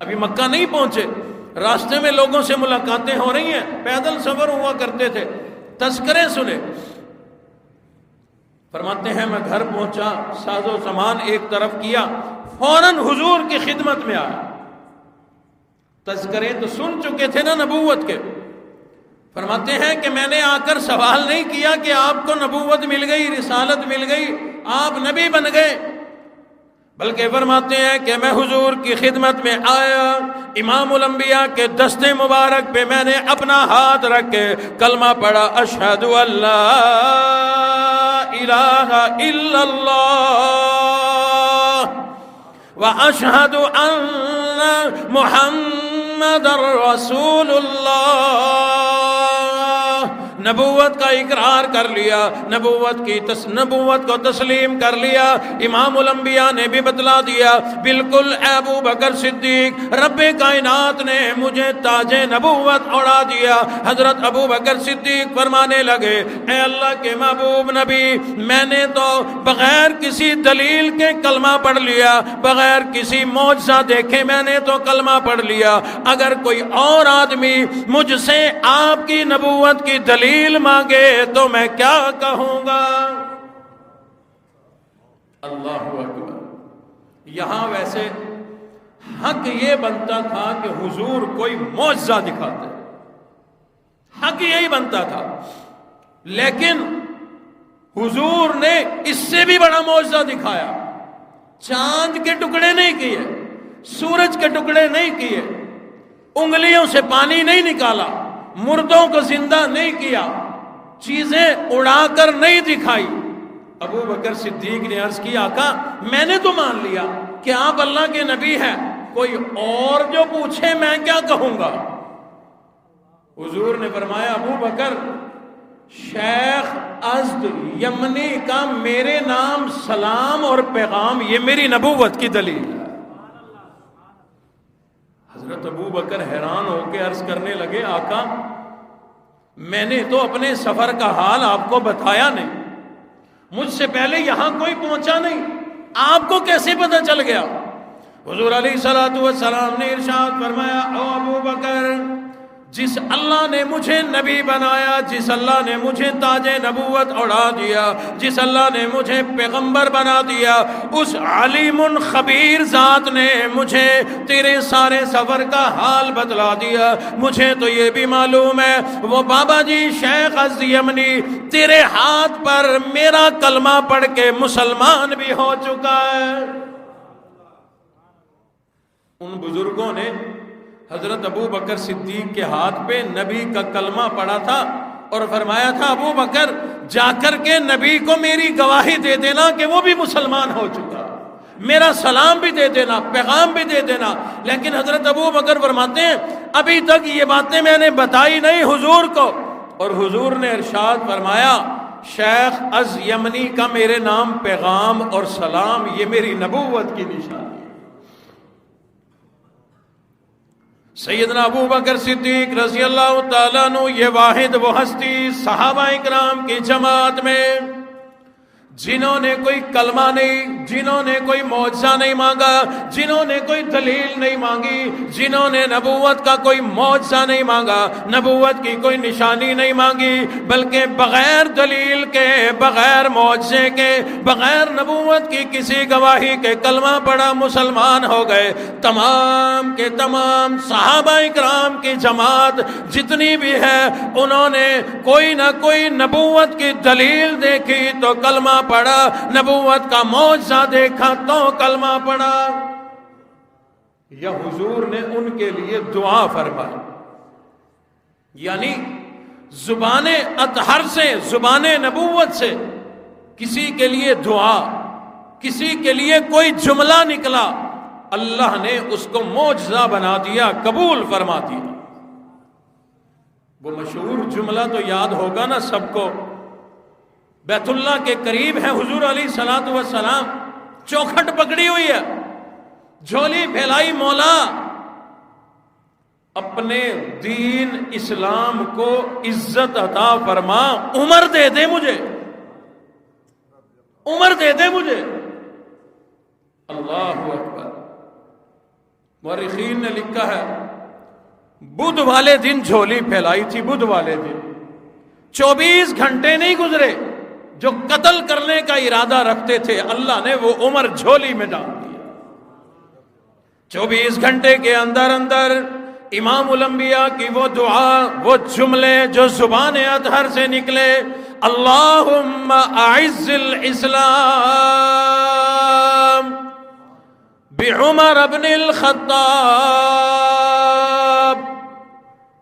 ابھی مکہ نہیں پہنچے، راستے میں لوگوں سے ملاقاتیں ہو رہی ہیں، پیدل سفر ہوا کرتے تھے، تذکرے سنے۔ فرماتے ہیں میں گھر پہنچا، ساز و سامان ایک طرف کیا، فوراً حضور کی خدمت میں آیا۔ تذکرے تو سن چکے تھے نا نبوت کے۔ فرماتے ہیں کہ میں نے آ کر سوال نہیں کیا کہ آپ کو نبوت مل گئی، رسالت مل گئی، آپ نبی بن گئے، بلکہ فرماتے ہیں کہ میں حضور کی خدمت میں آیا، امام الانبیاء کے دستے مبارک پہ میں نے اپنا ہاتھ رکھ کے کلمہ پڑھا، اشہد ان لا الہ الا اللہ واشہد ان محمد رسول اللہ۔ نبوت کا اقرار کر لیا، نبوت کو تسلیم کر لیا۔ امام الانبیاء نے بھی بتلا دیا بالکل اے ابو بکر صدیق، رب کائنات نے مجھے تاج نبوت اڑا دیا۔ حضرت ابو بکر صدیق فرمانے لگے اے اللہ کے محبوب نبی، میں نے تو بغیر کسی دلیل کے کلمہ پڑھ لیا، بغیر کسی معجزہ دیکھے میں نے تو کلمہ پڑھ لیا، اگر کوئی اور آدمی مجھ سے آپ کی نبوت کی دلیل مانگے تو میں کیا کہوں گا؟ اللہ اکبر۔ یہاں ویسے حق یہ بنتا تھا کہ حضور کوئی معجزہ دکھاتے، حق یہی بنتا تھا، لیکن حضور نے اس سے بھی بڑا معجزہ دکھایا۔ چاند کے ٹکڑے نہیں کیے، سورج کے ٹکڑے نہیں کیے، انگلیوں سے پانی نہیں نکالا، مردوں کو زندہ نہیں کیا، چیزیں اڑا کر نہیں دکھائی۔ ابو بکر صدیق نے عرض کیا آقا میں نے تو مان لیا کہ آپ اللہ کے نبی ہیں، کوئی اور جو پوچھے میں کیا کہوں گا؟ حضور نے فرمایا ابو بکر شیخ ازد یمنی کا میرے نام سلام اور پیغام یہ میری نبوت کی دلیل ہے۔ حضرت ابو بکر حیران ہو کے عرض کرنے لگے آقا میں نے تو اپنے سفر کا حال آپ کو بتایا نہیں، مجھ سے پہلے یہاں کوئی پہنچا نہیں، آپ کو کیسے پتہ چل گیا؟ حضور علیہ الصلوۃ والسلام نے ارشاد فرمایا او ابو بکر، جس اللہ نے مجھے نبی بنایا، جس اللہ نے مجھے تاج نبوت اڑا دیا، جس اللہ نے مجھے پیغمبر بنا دیا، اس علیم خبیر ذات نے مجھے تیرے سارے سفر کا حال بتلا دیا۔ مجھے تو یہ بھی معلوم ہے وہ بابا جی شیخ ازد یمنی تیرے ہاتھ پر میرا کلمہ پڑھ کے مسلمان بھی ہو چکا ہے۔ ان بزرگوں نے حضرت ابو بکر صدیق کے ہاتھ پہ نبی کا کلمہ پڑھا تھا اور فرمایا تھا ابو بکر جا کر کے نبی کو میری گواہی دے دینا کہ وہ بھی مسلمان ہو چکا، میرا سلام بھی دے دینا، پیغام بھی دے دینا۔ لیکن حضرت ابو بکر فرماتے ہیں ابھی تک یہ باتیں میں نے بتائی نہیں حضور کو، اور حضور نے ارشاد فرمایا شیخ ازد یمنی کا میرے نام پیغام اور سلام یہ میری نبوت کی نشانی ہے۔ سیدنا ابو بکر صدیق رضی اللہ تعالیٰ عنہ یہ واحد وہ ہستی صحابہ اکرام کی جماعت میں جنہوں نے کوئی کلمہ نہیں، جنہوں نے کوئی معجزہ نہیں مانگا، جنہوں نے کوئی دلیل نہیں مانگی، جنہوں نے نبوت کا کوئی معجزہ نہیں مانگا، نبوت کی کوئی نشانی نہیں مانگی، بلکہ بغیر دلیل کے، بغیر معجزے کے، بغیر نبوت کی کسی گواہی کے کلمہ پڑھا مسلمان ہو گئے۔ تمام کے تمام صحابہ اکرام کی جماعت جتنی بھی ہے انہوں نے کوئی نہ کوئی نبوت کی دلیل دیکھی تو کلمہ پڑھا، نبوت کا معجزہ دیکھا تو کلمہ پڑھا، یا حضور نے ان کے لیے دعا فرمائی۔ یعنی زبان اطہر سے، زبان نبوت سے کسی کے لیے دعا، کسی کے لیے کوئی جملہ نکلا، اللہ نے اس کو معجزہ بنا دیا، قبول فرما دیا۔ وہ مشہور جملہ تو یاد ہوگا نا سب کو، بیت اللہ کے قریب ہے حضور علیہ الصلوۃ والسلام، چوکھٹ پکڑی ہوئی ہے، جھولی پھیلائی مولا اپنے دین اسلام کو عزت عطا فرما، عمر دے دے مجھے، عمر دے دے مجھے۔ اللہ اکبر۔ مورخین نے لکھا ہے بدھ والے دن جھولی پھیلائی تھی، بدھ والے دن 24 گھنٹے نہیں گزرے جو قتل کرنے کا ارادہ رکھتے تھے اللہ نے وہ عمر جھولی میں ڈال دیا۔ 24 گھنٹے کے اندر اندر امام الانبیاء کی وہ دعا، وہ جملے جو زبان اطہر سے نکلے، اللہم اعز الاسلام بعمر ابن الخطاب،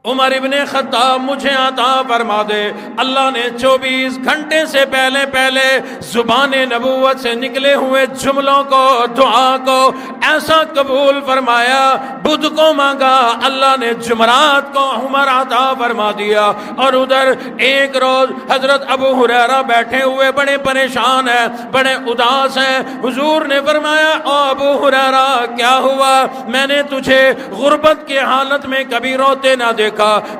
عمر ابن خطاب مجھے عطا فرما دے۔ اللہ نے 24 گھنٹے سے پہلے زبان نبوت سے نکلے ہوئے جملوں کو، دعا کو ایسا قبول فرمایا۔ بدھ کو مانگا، اللہ نے جمعرات کو عمر عطا فرما دیا۔ اور ادھر ایک روز حضرت ابو ہریرہ بیٹھے ہوئے بڑے پریشان ہیں، بڑے اداس ہیں۔ حضور نے فرمایا او ابو ہریرہ کیا ہوا؟ میں نے تجھے غربت کی حالت میں کبھی روتے نہ دیکھا،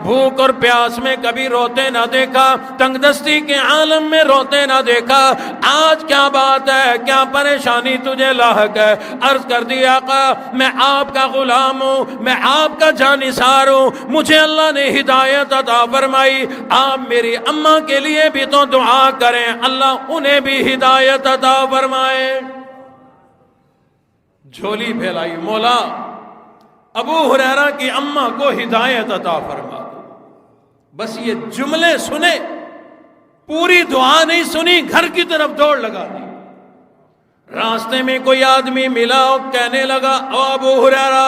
بھوک اور پیاس میں کبھی روتے نہ دیکھا، تنگ دستی کے عالم میں روتے نہ دیکھا، آج کیا بات ہے؟ کیا پریشانی تجھے لاحق ہے؟ عرض کر دیا آقا میں آپ کا غلام ہوں، میں آپ کا جانثار ہوں، مجھے اللہ نے ہدایت عطا فرمائی، آپ میری اماں کے لیے بھی تو دعا کریں اللہ انہیں بھی ہدایت عطا فرمائے۔ جھولی پھیلائی، مولا ابو ہریرہ کی اماں کو ہدایت عطا فرما دو۔ بس یہ جملے سنے، پوری دعا نہیں سنی، گھر کی طرف دوڑ لگا دی۔ راستے میں کوئی آدمی ملا اور کہنے لگا او ابو ہریرہ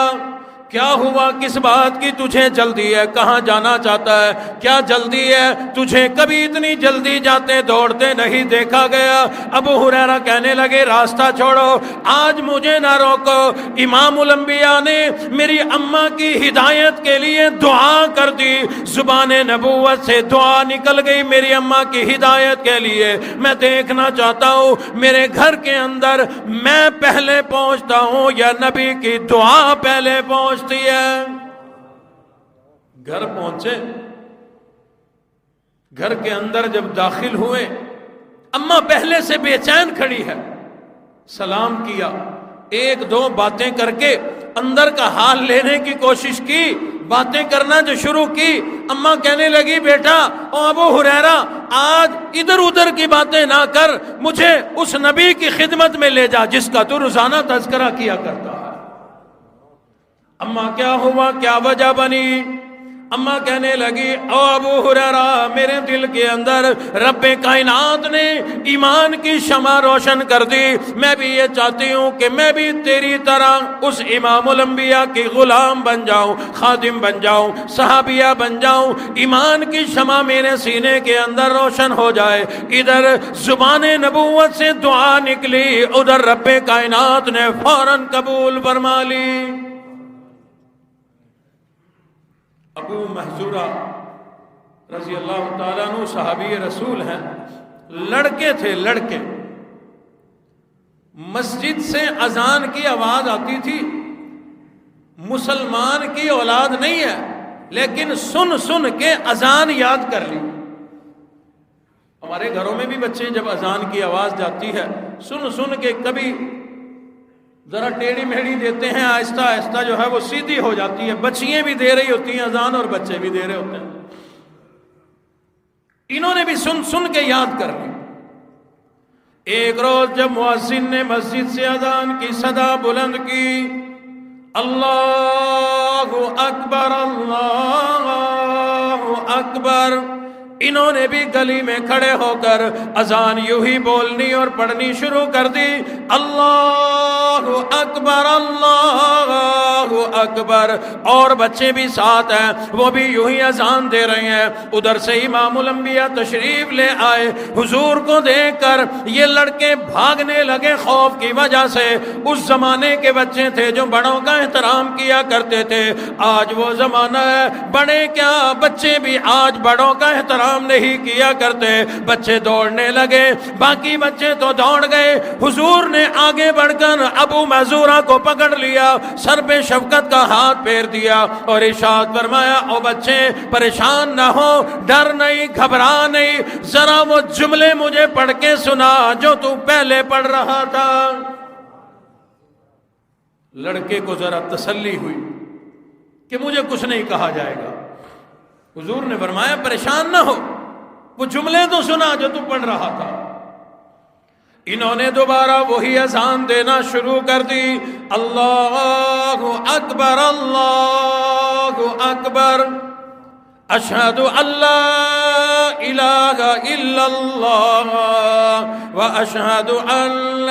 کیا ہوا؟ کس بات کی تجھے جلدی ہے؟ کہاں جانا چاہتا ہے؟ کیا جلدی ہے تجھے؟ کبھی اتنی جلدی جاتے دوڑتے نہیں دیکھا گیا۔ ابو ہریرہ کہنے لگے راستہ چھوڑو، آج مجھے نہ روکو۔ امام الانبیاء نے میری اماں کی ہدایت کے لیے دعا کر دی، زبان نبوت سے دعا نکل گئی میری اماں کی ہدایت کے لیے۔ میں دیکھنا چاہتا ہوں میرے گھر کے اندر میں پہلے پہنچتا ہوں یا نبی کی دعا پہلے پہنچتی ہے۔ گھر پہنچے، گھر کے اندر جب داخل ہوئے، اماں پہلے سے بے چین کھڑی ہے۔ سلام کیا، ایک دو باتیں کر کے اندر کا حال لینے کی کوشش کی، باتیں کرنا جو شروع کی، اماں کہنے لگی بیٹا او ابو ہریرہ آج ادھر ادھر کی باتیں نہ کر، مجھے اس نبی کی خدمت میں لے جا جس کا تو روزانہ تذکرہ کیا کرتا ہے۔ اماں کیا ہوا؟ کیا وجہ بنی؟ اماں کہنے لگی او ابو ہریرہ میرے دل کے اندر رب کائنات نے ایمان کی شمع روشن کر دی، میں بھی یہ چاہتی ہوں کہ میں بھی تیری طرح اس امام الانبیاء کی غلام بن جاؤں، خادم بن جاؤں، صحابیہ بن جاؤں، ایمان کی شمع میرے سینے کے اندر روشن ہو جائے۔ ادھر زبان نبوت سے دعا نکلی، ادھر رب کائنات نے فوراً قبول فرما لی۔ ابو محذورہ رضی اللہ تعالیٰ عنہ صحابی رسول ہیں، لڑکے تھے، لڑکے۔ مسجد سے اذان کی آواز آتی تھی، مسلمان کی اولاد نہیں ہے لیکن سن سن کے اذان یاد کر لی۔ ہمارے گھروں میں بھی بچے جب اذان کی آواز جاتی ہے سن سن کے کبھی ذرا ٹیڑھی میڑھی دیتے ہیں، آہستہ آہستہ جو ہے وہ سیدھی ہو جاتی ہے۔ بچیاں بھی دے رہی ہوتی ہیں اذان اور بچے بھی دے رہے ہوتے ہیں۔ انہوں نے بھی سن سن کے یاد کر لی۔ ایک روز جب مؤذن نے مسجد سے اذان کی صدا بلند کی، اللہ اکبر اللہ اکبر، انہوں نے بھی گلی میں کھڑے ہو کر اذان یوں ہی بولنی اور پڑھنی شروع کر دی، اللہ اکبر اللہ اکبر۔ اور بچے بھی ساتھ ہیں، وہ بھی یوں ہی اذان دے رہے ہیں۔ ادھر سے امام الانبیاء تشریف لے آئے، حضور کو دیکھ کر یہ لڑکے بھاگنے لگے خوف کی وجہ سے۔ اس زمانے کے بچے تھے جو بڑوں کا احترام کیا کرتے تھے، آج وہ زمانہ ہے بڑے کیا بچے بھی آج بڑوں کا احترام نہیں کیا کرتے۔ بچے دوڑنے لگے، باقی بچے تو دوڑ گئے، حضور نے آگے بڑھ کر ابو محذورہ کو پکڑ لیا، سر پہ شفقت کا ہاتھ پھیر دیا اور ارشاد فرمایا او بچے پریشان نہ ہو، ڈر نہیں، گھبرا نہیں، ذرا وہ جملے مجھے پڑھ کے سنا جو تو پہلے پڑھ رہا تھا۔ لڑکے کو ذرا تسلی ہوئی کہ مجھے کچھ نہیں کہا جائے گا۔ حضور نے فرمایا پریشان نہ ہو، وہ جملے تو سنا جو تو پڑھ رہا تھا۔ انہوں نے دوبارہ وہی اذان دینا شروع کر دی، اللہ اکبر اللہ اکبر، اشہد ان لا الہ الا اللہ واشہد ان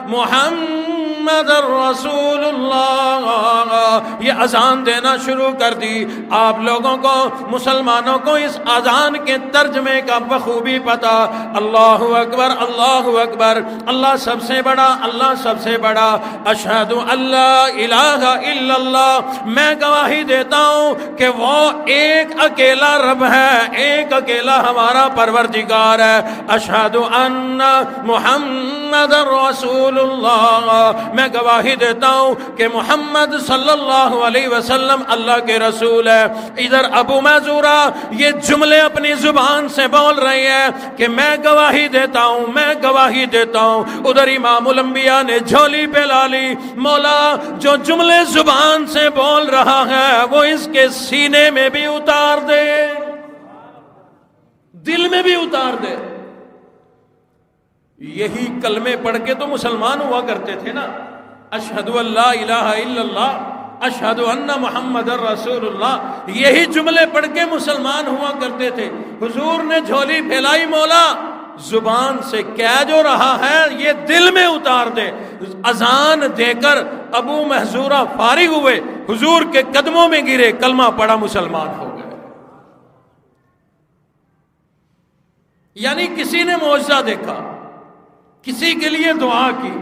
محمد رسول اللہ۔ یہ اذان دینا شروع کر دی۔ آپ لوگوں کو، مسلمانوں کو اس اذان کے ترجمے کا بخوبی پتا، اللہ اکبر اللہ اکبر، اللہ سب سے بڑا، اللہ سب سے بڑا، اشہد ان لا الہ الا اللہ، میں گواہی دیتا ہوں کہ وہ ایک اکیلا رب ہے، ایک اکیلا ہمارا پروردگار ہے، اشہد ان محمد رسول اللہ، میں گواہی دیتا ہوں کہ محمد صلی اللہ علیہ وسلم اللہ کے رسول ہے۔ ادھر ابو محذورہ یہ جملے اپنی زبان سے بول رہے ہیں کہ میں گواہی دیتا ہوں، میں گواہی دیتا ہوں۔ ادھر امام الانبیاء نے جھولی پھیلا لی، مولا جو جملے زبان سے بول رہا ہے وہ اس کے سینے میں بھی اتار دے، دل میں بھی اتار دے۔ یہی کلمے پڑھ کے تو مسلمان ہوا کرتے تھے نا، اشہد ان لا الہ الا اللہ، اشہد ان محمد رسول اللہ، یہی جملے پڑھ کے مسلمان ہوا کرتے تھے۔ حضور نے جھولی پھیلائی، مولا زبان سے کہہ جو رہا ہے یہ دل میں اتار دے۔ اذان دے کر ابو محذورہ فارغ ہوئے، حضور کے قدموں میں گرے، کلمہ پڑھا، مسلمان ہو گئے۔ یعنی کسی نے معجزہ دیکھا، کسی کے لیے دعا کی،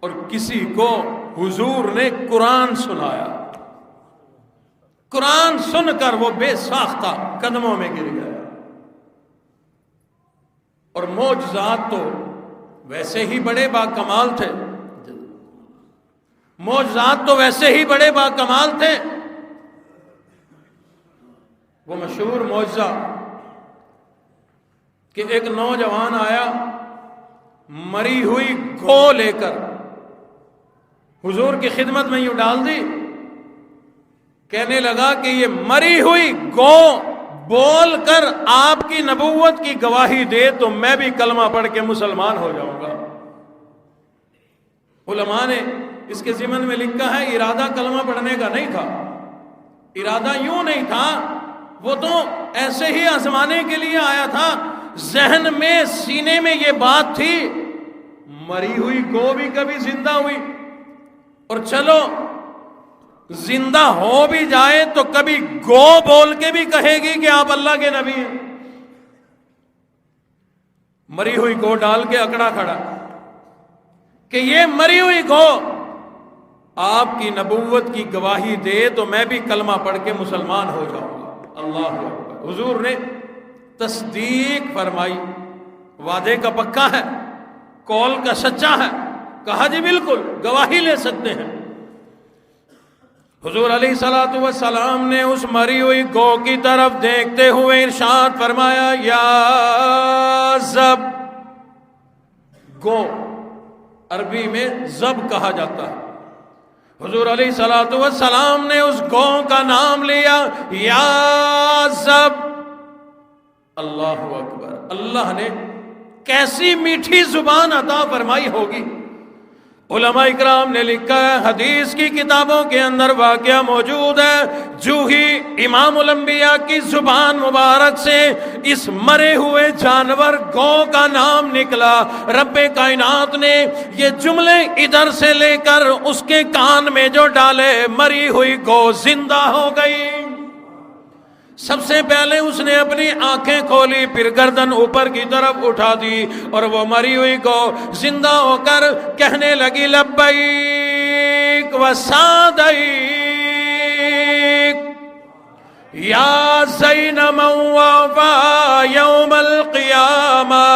اور کسی کو حضور نے قرآن سنایا۔ قرآن سن کر وہ بے ساختہ قدموں میں گر گیا۔ اور معجزات تو ویسے ہی بڑے باکمال تھے، معجزات تو ویسے ہی بڑے باکمال تھے۔ وہ مشہور معجزہ کہ ایک نوجوان آیا مری ہوئی گو لے کر، حضور کی خدمت میں یوں ڈال دی، کہنے لگا کہ یہ مری ہوئی گو بول کر آپ کی نبوت کی گواہی دے تو میں بھی کلمہ پڑھ کے مسلمان ہو جاؤں گا۔ علماء نے اس کے ضمن میں لکھا ہے ارادہ کلمہ پڑھنے کا نہیں تھا، ارادہ یوں نہیں تھا، وہ تو ایسے ہی آزمانے کے لیے آیا تھا۔ ذہن میں، سینے میں یہ بات تھی مری ہوئی گو بھی کبھی زندہ ہوئی، اور چلو زندہ ہو بھی جائے تو کبھی گو بول کے بھی کہے گی کہ آپ اللہ کے نبی ہیں۔ مری ہوئی گو ڈال کے اکڑا کھڑا کہ یہ مری ہوئی گو آپ کی نبوت کی گواہی دے تو میں بھی کلمہ پڑھ کے مسلمان ہو جاؤں گا۔ اللہ اکبر۔ حضور نے تصدیق فرمائی، وعدے کا پکا ہے، قول کا سچا ہے، کہا جی بالکل گواہی لے سکتے ہیں۔ حضور علیہ الصلوۃ والسلام نے اس مری ہوئی گو کی طرف دیکھتے ہوئے ارشاد فرمایا، یا زب، گو عربی میں زب کہا جاتا ہے۔ حضور علیہ الصلوۃ والسلام نے اس گو کا نام لیا، یا زب۔ اللہ اکبر۔ اللہ نے کیسی میٹھی زبان عطا فرمائی ہوگی۔ علماء اکرام نے لکھا ہے، حدیث کی کتابوں کے اندر واقعہ موجود ہے، جو ہی امام الانبیاء کی زبان مبارک سے اس مرے ہوئے جانور گو کا نام نکلا، رب کائنات نے یہ جملے ادھر سے لے کر اس کے کان میں جو ڈالے، مری ہوئی گو زندہ ہو گئی۔ سب سے پہلے اس نے اپنی آنکھیں کھولی، پھر گردن اوپر کی طرف اٹھا دی، اور وہ مری ہوئی گو زندہ ہو کر کہنے لگی، لبیک و سعدیک یا زین من وفا یوم القیامہ۔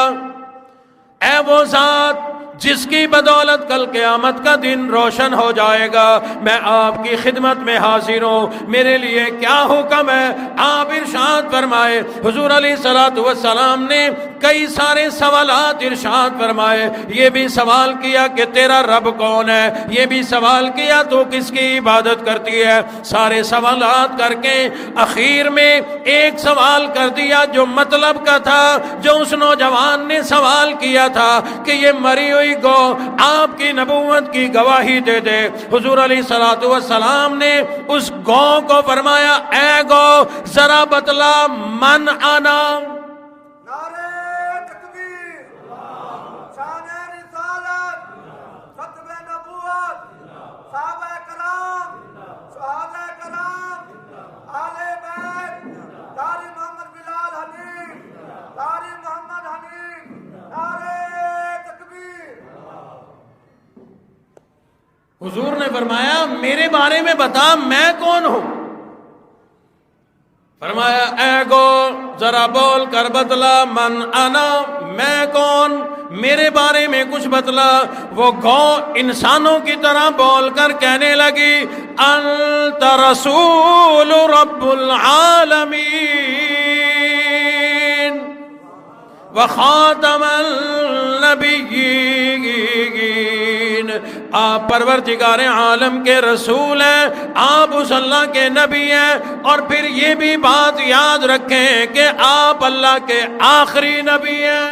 اے وہ ذات جس کی بدولت کل قیامت کا دن روشن ہو جائے گا، میں آپ کی خدمت میں حاضر ہوں، میرے لیے کیا حکم ہے؟ آپ ارشاد فرمائے۔ حضور علیہ الصلوۃ والسلام نے کئی سارے سوالات ارشاد فرمائے۔ یہ بھی سوال کیا کہ تیرا رب کون ہے، یہ بھی سوال کیا تو کس کی عبادت کرتی ہے۔ سارے سوالات کر کے اخیر میں ایک سوال کر دیا جو مطلب کا تھا، جو اس نوجوان نے سوال کیا تھا کہ یہ مری ہوئی گو آپ کی نبوت کی گواہی دے دے۔ حضور علیہ الصلوۃ والسلام نے اس گو کو فرمایا، اے گو ذرا بتلا من انا۔ نعرہ تکبیر، شان رسالت، ختم نبوت، صحابہ کرام، شہداء کرام، آل بیت، قاری محمد بلال حنیف، قاری محمد حنیف، نعرہ تکبیر۔ حضور نے فرمایا میرے بارے میں بتا میں کون ہوں۔ فرمایا اے گو ذرا بول کر بتلا من انا، میں کون، میرے بارے میں کچھ بتلا۔ وہ گو انسانوں کی طرح بول کر کہنے لگی، انت رسول رب العالمین وخاتم النبیین، آپ پروردگار عالم کے رسول ہیں، آپ اس اللہ کے نبی ہیں، اور پھر یہ بھی بات یاد رکھیں کہ آپ اللہ کے آخری نبی ہیں۔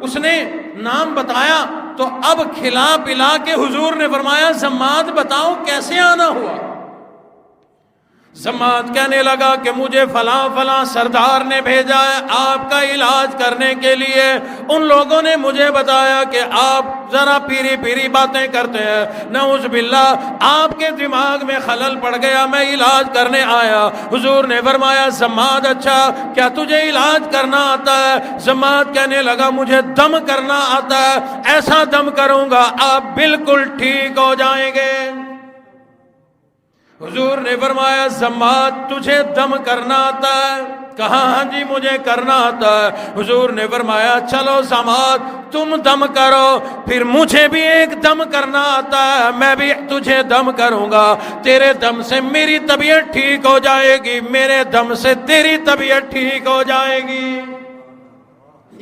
اس نے نام بتایا تو اب کھلا پلا کے حضور نے فرمایا زماد بتاؤ کیسے آنا ہوا؟ زماد کہنے لگا کہ مجھے فلاں فلاں سردار نے بھیجا ہے آپ کا علاج کرنے کے لیے، ان لوگوں نے مجھے بتایا کہ آپ ذرا پیری پیری باتیں کرتے ہیں، نعوذ باللہ آپ کے دماغ میں خلل پڑ گیا، میں علاج کرنے آیا۔ حضور نے فرمایا زماد اچھا کیا تجھے علاج کرنا آتا ہے؟ زماد کہنے لگا مجھے دم کرنا آتا ہے، ایسا دم کروں گا آپ بالکل ٹھیک ہو جائیں گے۔ حضور نے فرمایا زماد تجھے دم کرنا آتا ہے؟ کہا ہاں جی مجھے کرنا آتا ہے۔ حضور نے فرمایا چلو زماد تم دم کرو، پھر مجھے بھی ایک دم کرنا آتا ہے، میں بھی تجھے دم کروں گا، تیرے دم سے میری طبیعت ٹھیک ہو جائے گی، میرے دم سے تیری طبیعت ٹھیک ہو جائے گی۔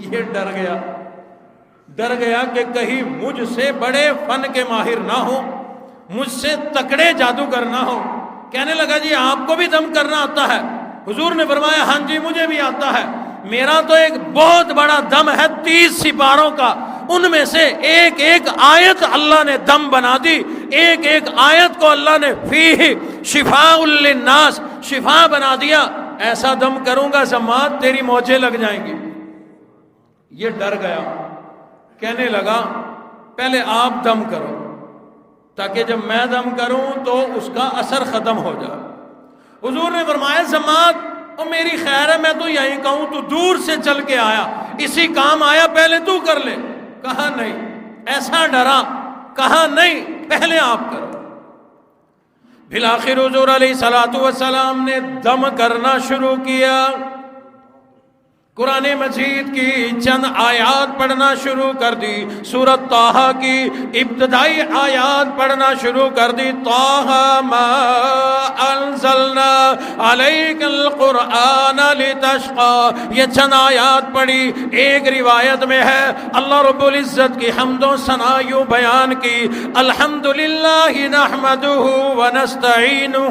یہ ڈر گیا کہ کہیں مجھ سے بڑے فن کے ماہر نہ ہو، مجھ سے تکڑے جادوگر نہ ہو۔ کہنے لگا جی آپ کو بھی دم کرنا آتا ہے؟ حضور نے فرمایا ہاں جی مجھے بھی آتا ہے، میرا تو ایک بہت بڑا دم ہے 30 سپاروں کا، ان میں سے ایک ایک آیت اللہ نے دم بنا دی، ایک ایک آیت کو اللہ نے فیہ شفاء للناس شفا بنا دیا۔ ایسا دم کروں گا زماد تیری موجیں لگ جائیں گی۔ یہ ڈر گیا، کہنے لگا پہلے آپ دم کرو تاکہ جب میں دم کروں تو اس کا اثر ختم ہو جائے۔ حضور نے فرمایا زماد او میری خیر ہے، میں تو یہیں کہوں تو دور سے چل کے آیا، اسی کام آیا، پہلے تو کر لے۔ کہا نہیں، ایسا ڈرا، کہا نہیں پہلے آپ کرو۔ بالآخر حضور علیہ الصلوۃ والسلام نے دم کرنا شروع کیا، قرآن مجید کی چند آیات پڑھنا شروع کر دی، سورۃ طٰہٰ کی ابتدائی آیات پڑھنا شروع کر دی۔ طٰہٰ ما انزلنا علیک القرآن لتشقیٰ، یہ چند آیات پڑھی۔ ایک روایت میں ہے اللہ رب العزت کی حمد و ثنا یوں بیان کی، الحمدللہ نحمدہ ونستعینہ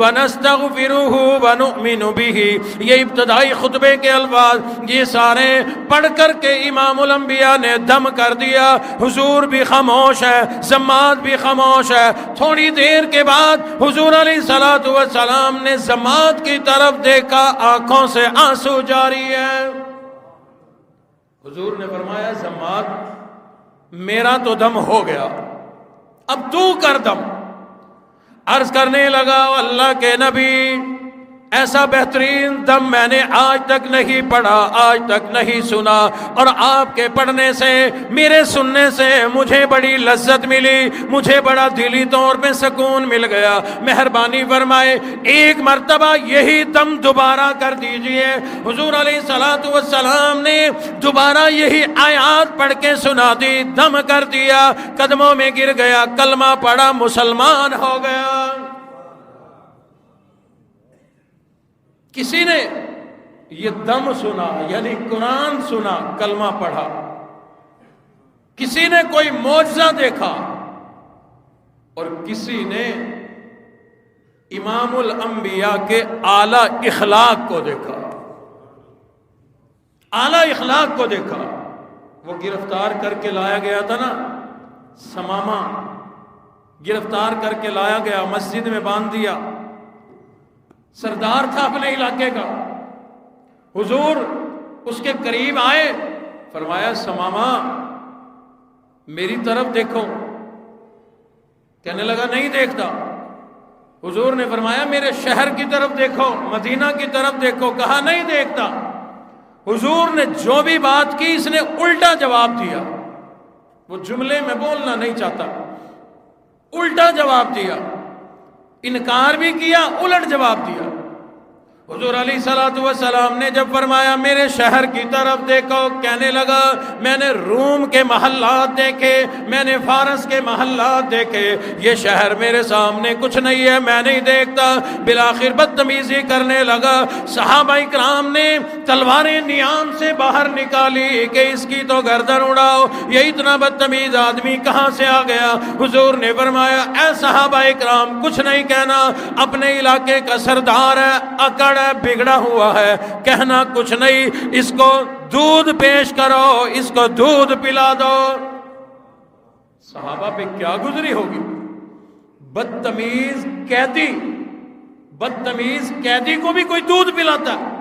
ونستغفرہ ونؤمن بہ۔ یہ ابتدائی خطبے کے الفاظ یہ سارے پڑھ کر کے امام الانبیاء نے دم کر دیا۔ حضور بھی خاموش ہے، زماد بھی خاموش ہے۔ تھوڑی دیر کے بعد حضور علیہ الصلوۃ والسلام نے زماد کی طرف دیکھا، آنکھوں سے آنسو جاری ہے۔ حضور نے فرمایا زماد میرا تو دم ہو گیا، اب تو کر دم۔ عرض کرنے لگا اللہ کے نبی ایسا بہترین دم میں نے آج تک نہیں پڑھا، آج تک نہیں سنا، اور آپ کے پڑھنے سے میرے سننے سے مجھے بڑی لذت ملی، مجھے بڑا دلی طور پہ سکون مل گیا۔ مہربانی فرمائے ایک مرتبہ یہی دم دوبارہ کر دیجئے۔ حضور علیہ الصلوۃ والسلام نے دوبارہ یہی آیات پڑھ کے سنا دی، دم کر دیا، قدموں میں گر گیا، کلمہ پڑھا، مسلمان ہو گیا۔ کسی نے یہ دم سنا یعنی قرآن سنا، کلمہ پڑھا، کسی نے کوئی معجزہ دیکھا، اور کسی نے امام الانبیاء کے اعلیٰ اخلاق کو دیکھا، اعلیٰ اخلاق کو دیکھا۔ وہ گرفتار کر کے لایا گیا تھا نا، سمامہ گرفتار کر کے لایا گیا، مسجد میں باندھ دیا، سردار تھا اپنے علاقے کا۔ حضور اس کے قریب آئے، فرمایا سمامہ میری طرف دیکھو۔ کہنے لگا نہیں دیکھتا۔ حضور نے فرمایا میرے شہر کی طرف دیکھو، مدینہ کی طرف دیکھو۔ کہا نہیں دیکھتا۔ حضور نے جو بھی بات کی اس نے الٹا جواب دیا، وہ جملے میں بولنا نہیں چاہتا، الٹا جواب دیا، انکار بھی کیا، الٹ جواب دیا۔ حضور علیہ الصلوۃ والسلام نے جب فرمایا میرے شہر کی طرف دیکھو، کہنے لگا میں نے روم کے محلات دیکھے، میں نے فارس کے محلات دیکھے، یہ شہر میرے سامنے کچھ نہیں ہے، میں نہیں دیکھتا۔ بالآخر بدتمیزی کرنے لگا۔ صحابہ کرام نے تلواریں نیام سے باہر نکالی کہ اس کی تو گردن اڑاؤ، یہ اتنا بدتمیز آدمی کہاں سے آ گیا۔ حضور نے فرمایا اے صحابہ کرام کچھ نہیں کہنا، اپنے علاقے کا سردار ہے، اکڑ ہے، بگڑا ہوا ہے، کہنا کچھ نہیں، اس کو دودھ پیش کرو، اس کو دودھ پلا دو۔ صحابہ پہ کیا گزری ہوگی؟ بدتمیز قیدی کو بھی کوئی دودھ پلاتا ہے،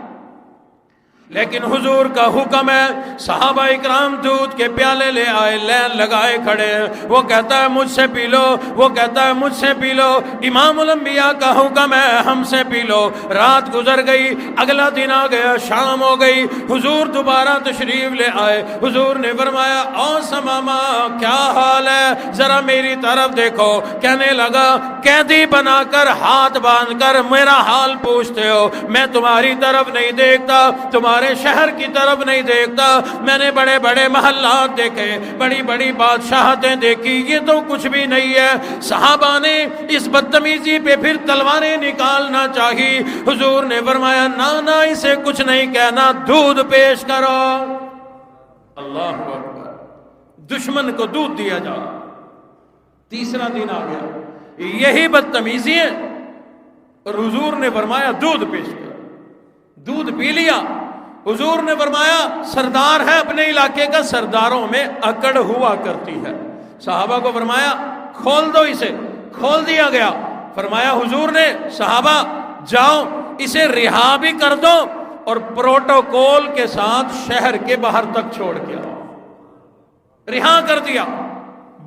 لیکن حضور کا حکم ہے، صحابہ اکرام دودھ کے پیالے لے آئے، لین لگائے کھڑے ہیں، وہ کہتا ہے مجھ سے پی لو، وہ کہتا ہے مجھ سے پی لو، امام الانبیاء کا حکم ہے ہم سے پی لو۔ رات گزر گئی، اگلا دن آ گیا، شام ہو گئی، حضور دوبارہ تشریف لے آئے۔ حضور نے فرمایا او ثمامہ کیا حال ہے، ذرا میری طرف دیکھو۔ کہنے لگا قیدی بنا کر ہاتھ باندھ کر میرا حال پوچھتے ہو، میں تمہاری طرف نہیں دیکھتا، تمہارے شہر کی طرف نہیں دیکھتا، میں نے بڑے بڑے محلات دیکھے، بڑی بڑی بادشاہتیں دیکھی، یہ تو کچھ بھی نہیں ہے۔ صحابہ نے اس بدتمیزی پہ پھر تلواریں نکالنا چاہی۔ حضور نے فرمایا نہ اسے کچھ نہیں کہنا، دودھ پیش کرو۔ اللہ اکبر، دشمن کو دودھ دیا جا۔ تیسرا دن آ گیا، یہی بدتمیزی ہے، اور حضور نے فرمایا دودھ پیش کرو۔ دودھ پی لیا۔ حضور نے فرمایا سردار ہے اپنے علاقے کا، سرداروں میں اکڑ ہوا کرتی ہے۔ صحابہ کو فرمایا کھول دو اسے، کھول دیا گیا۔ فرمایا حضور نے صحابہ جاؤ اسے رہا بھی کر دو اور پروٹوکول کے ساتھ شہر کے باہر تک چھوڑ کے آؤ۔ رہا کر دیا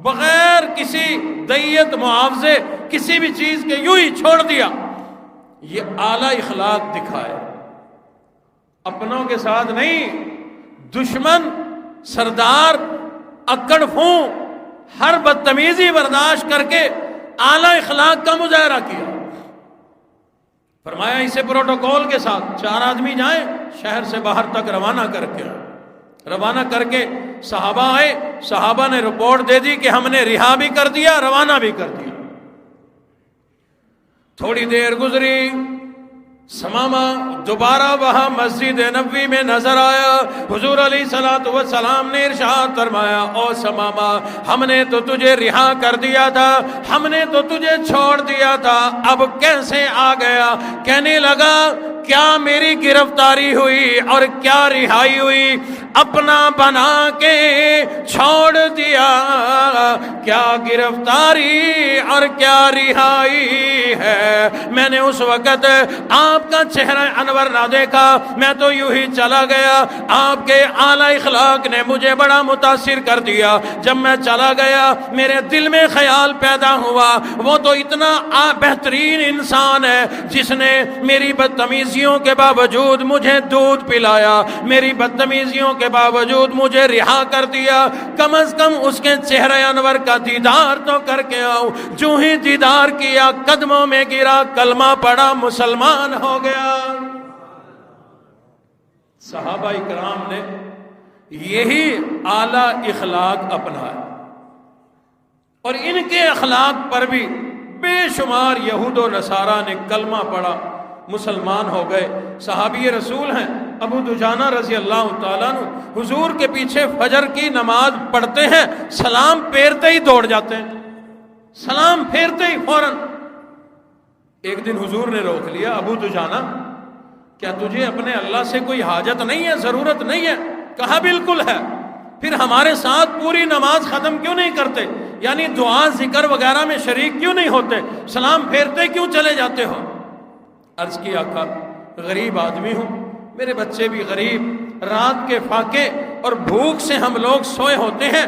بغیر کسی دیت معاوضے کسی بھی چیز کے، یوں ہی چھوڑ دیا۔ یہ اعلیٰ اخلاق دکھائے، اپنوں کے ساتھ نہیں، دشمن سردار اکڑ فوں ہر بدتمیزی برداشت کر کے اعلیٰ اخلاق کا مظاہرہ کیا۔ فرمایا اسے پروٹوکول کے ساتھ 4 آدمی جائیں شہر سے باہر تک روانہ کر کے آئے۔ روانہ کر کے صحابہ آئے، صحابہ نے رپورٹ دے دی کہ ہم نے رہا بھی کر دیا، روانہ بھی کر دیا۔ تھوڑی دیر گزری، ثمامہ دوبارہ وہاں مسجد نبوی میں نظر آیا۔ حضور علیہ الصلوۃ والسلام نے ارشاد فرمایا او ثمامہ ہم نے تو تجھے رہا کر دیا تھا، ہم نے تو تجھے چھوڑ دیا تھا، اب کیسے آ گیا؟ کہنے لگا کیا میری گرفتاری ہوئی اور کیا رہائی ہوئی؟ اپنا بنا کے چھوڑ دیا، کیا گرفتاری اور کیا رہائی ہے؟ میں نے اس وقت آپ کا چہرہ انور نہ دیکھا، میں تو یوں ہی چلا گیا۔ آپ کے اعلیٰ اخلاق نے مجھے بڑا متاثر کر دیا۔ جب میں چلا گیا میرے دل میں خیال پیدا ہوا وہ تو اتنا بہترین انسان ہے جس نے میری بدتمیزیوں کے باوجود مجھے دودھ پلایا، میری بدتمیزیوں کے باوجود مجھے رہا کر دیا، کم از کم اس کے چہرہ انور کا دیدار تو کر کے آؤں۔ جو ہی دیدار کیا قدموں میں گرا، کلمہ پڑھا، مسلمان ہو گیا۔ صحابہ اکرام نے یہی اعلیٰ اخلاق اپنایا، اور ان کے اخلاق پر بھی بے شمار یہود و نصارہ نے کلمہ پڑھا، مسلمان ہو گئے۔ صحابی رسول ہیں ابو دجانہ رضی اللہ تعالیٰ عنہ، حضور کے پیچھے فجر کی نماز پڑھتے ہیں، سلام پھیرتے ہی دوڑ جاتے ہیں، سلام پھیرتے ہی فوراً۔ ایک دن حضور نے روک لیا، ابو دجانہ کیا تجھے اپنے اللہ سے کوئی حاجت نہیں ہے، ضرورت نہیں ہے؟ کہا بالکل ہے۔ پھر ہمارے ساتھ پوری نماز ختم کیوں نہیں کرتے؟ یعنی دعا ذکر وغیرہ میں شریک کیوں نہیں ہوتے؟ سلام پھیرتے کیوں چلے جاتے ہو؟ عرض کی آقا غریب آدمی ہوں، میرے بچے بھی غریب، رات کے فاقے اور بھوک سے ہم لوگ سوئے ہوتے ہیں،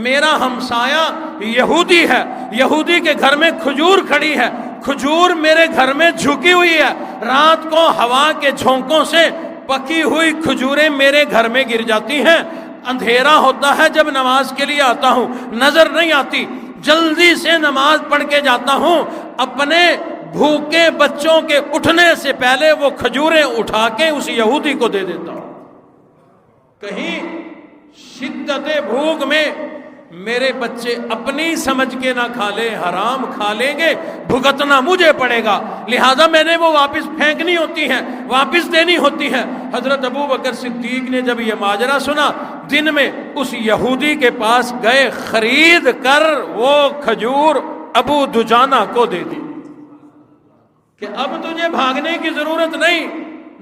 میرا ہمسایہ یہودی ہے، یہودی کے گھر میں کھجور کھڑی ہے، کھجور میرے گھر میں جھکی ہوئی ہے، رات کو ہوا کے جھونکوں سے پکی ہوئی کھجوریں میرے گھر میں گر جاتی ہیں، اندھیرا ہوتا ہے جب نماز کے لیے آتا ہوں، نظر نہیں آتی، جلدی سے نماز پڑھ کے جاتا ہوں، اپنے بھوکے بچوں کے اٹھنے سے پہلے وہ کھجوریں اٹھا کے اس یہودی کو دے دیتا ہوں۔ کہیں شدت بھوک میں میرے بچے اپنی سمجھ کے نہ کھا لیں، حرام کھا لیں گے، بھگتنا مجھے پڑے گا، لہذا میں نے وہ واپس پھینکنی ہوتی ہیں، واپس دینی ہوتی ہیں۔ حضرت ابو بکر صدیق نے جب یہ ماجرا سنا، دن میں اس یہودی کے پاس گئے، خرید کر وہ کھجور ابو دجانہ کو دے دی کہ اب تجھے بھاگنے کی ضرورت نہیں،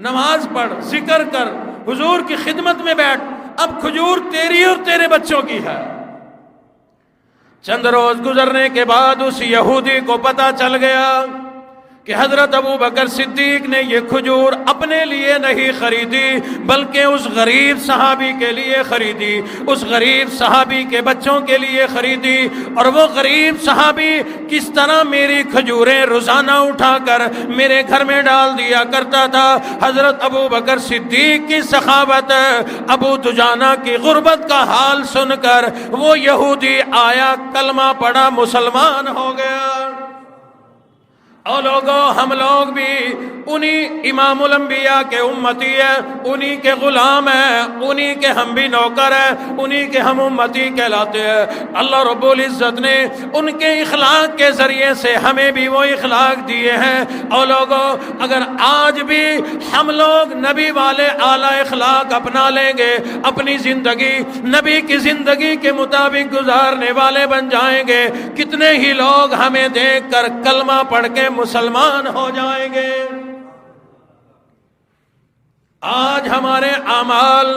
نماز پڑھ، ذکر کر، حضور کی خدمت میں بیٹھ، اب کھجور تیری اور تیرے بچوں کی ہے۔ چند روز گزرنے کے بعد اس یہودی کو پتہ چل گیا کہ حضرت ابو بکر صدیق نے یہ کھجور اپنے لیے نہیں خریدی بلکہ اس غریب صحابی کے لیے خریدی، اس غریب صحابی کے بچوں کے لیے خریدی۔ اور وہ غریب صحابی کس طرح میری کھجوریں روزانہ اٹھا کر میرے گھر میں ڈال دیا کرتا تھا۔ حضرت ابو بکر صدیق کی سخاوت، ابو دجانہ کی غربت کا حال سن کر وہ یہودی آیا، کلمہ پڑھا، مسلمان ہو گیا۔ اور لوگوں، ہم لوگ بھی انہی امام الانبیاء کے امتی ہیں، انہی کے غلام ہیں، انہی کے ہم بھی نوکر ہیں، انہی کے ہم امتی کہلاتے ہیں۔ اللہ رب العزت نے ان کے اخلاق کے ذریعے سے ہمیں بھی وہ اخلاق دیے ہیں۔ اور لوگوں، اگر آج بھی ہم لوگ نبی والے اعلیٰ اخلاق اپنا لیں گے، اپنی زندگی نبی کی زندگی کے مطابق گزارنے والے بن جائیں گے، کتنے ہی لوگ ہمیں دیکھ کر کلمہ پڑھ کے مسلمان ہو جائیں گے۔ آج ہمارے اعمال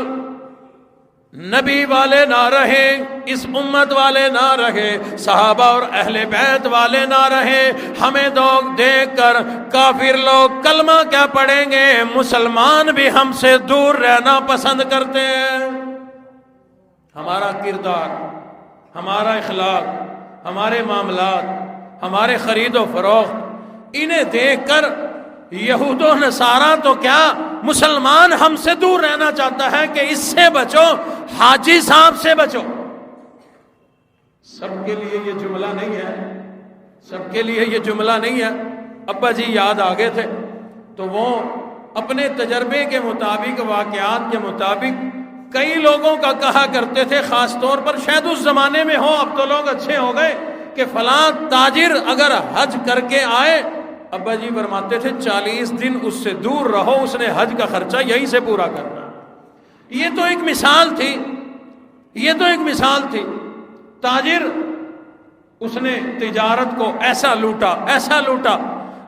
نبی والے نہ رہے، اس امت والے نہ رہے، صحابہ اور اہل بیت والے نہ رہے، ہمیں لوگ دیکھ کر کافر لوگ کلمہ کیا پڑھیں گے، مسلمان بھی ہم سے دور رہنا پسند کرتے ہیں۔ ہمارا کردار، ہمارا اخلاق، ہمارے معاملات، ہمارے خرید و فروخت، انہیں دیکھ کر یہود و نصارہ تو کیا مسلمان ہم سے دور رہنا چاہتا ہے کہ اس سے بچو، حاجی صاحب سے بچو۔ سب کے لیے یہ جملہ نہیں ہے، سب کے لیے یہ جملہ نہیں ہے۔ ابا جی یاد آگے تھے تو وہ اپنے تجربے کے مطابق، واقعات کے مطابق کئی لوگوں کا کہا کرتے تھے، خاص طور پر شاید اس زمانے میں ہو، اب تو لوگ اچھے ہو گئے، کہ فلاں تاجر اگر حج کر کے آئے، ابا جی فرماتے تھے 40 دن اس سے دور رہو، اس نے حج کا خرچہ یہیں سے پورا کرنا۔ یہ تو ایک مثال تھی، یہ تو ایک مثال تھی۔ تاجر، اس نے تجارت کو ایسا لوٹا، ایسا لوٹا،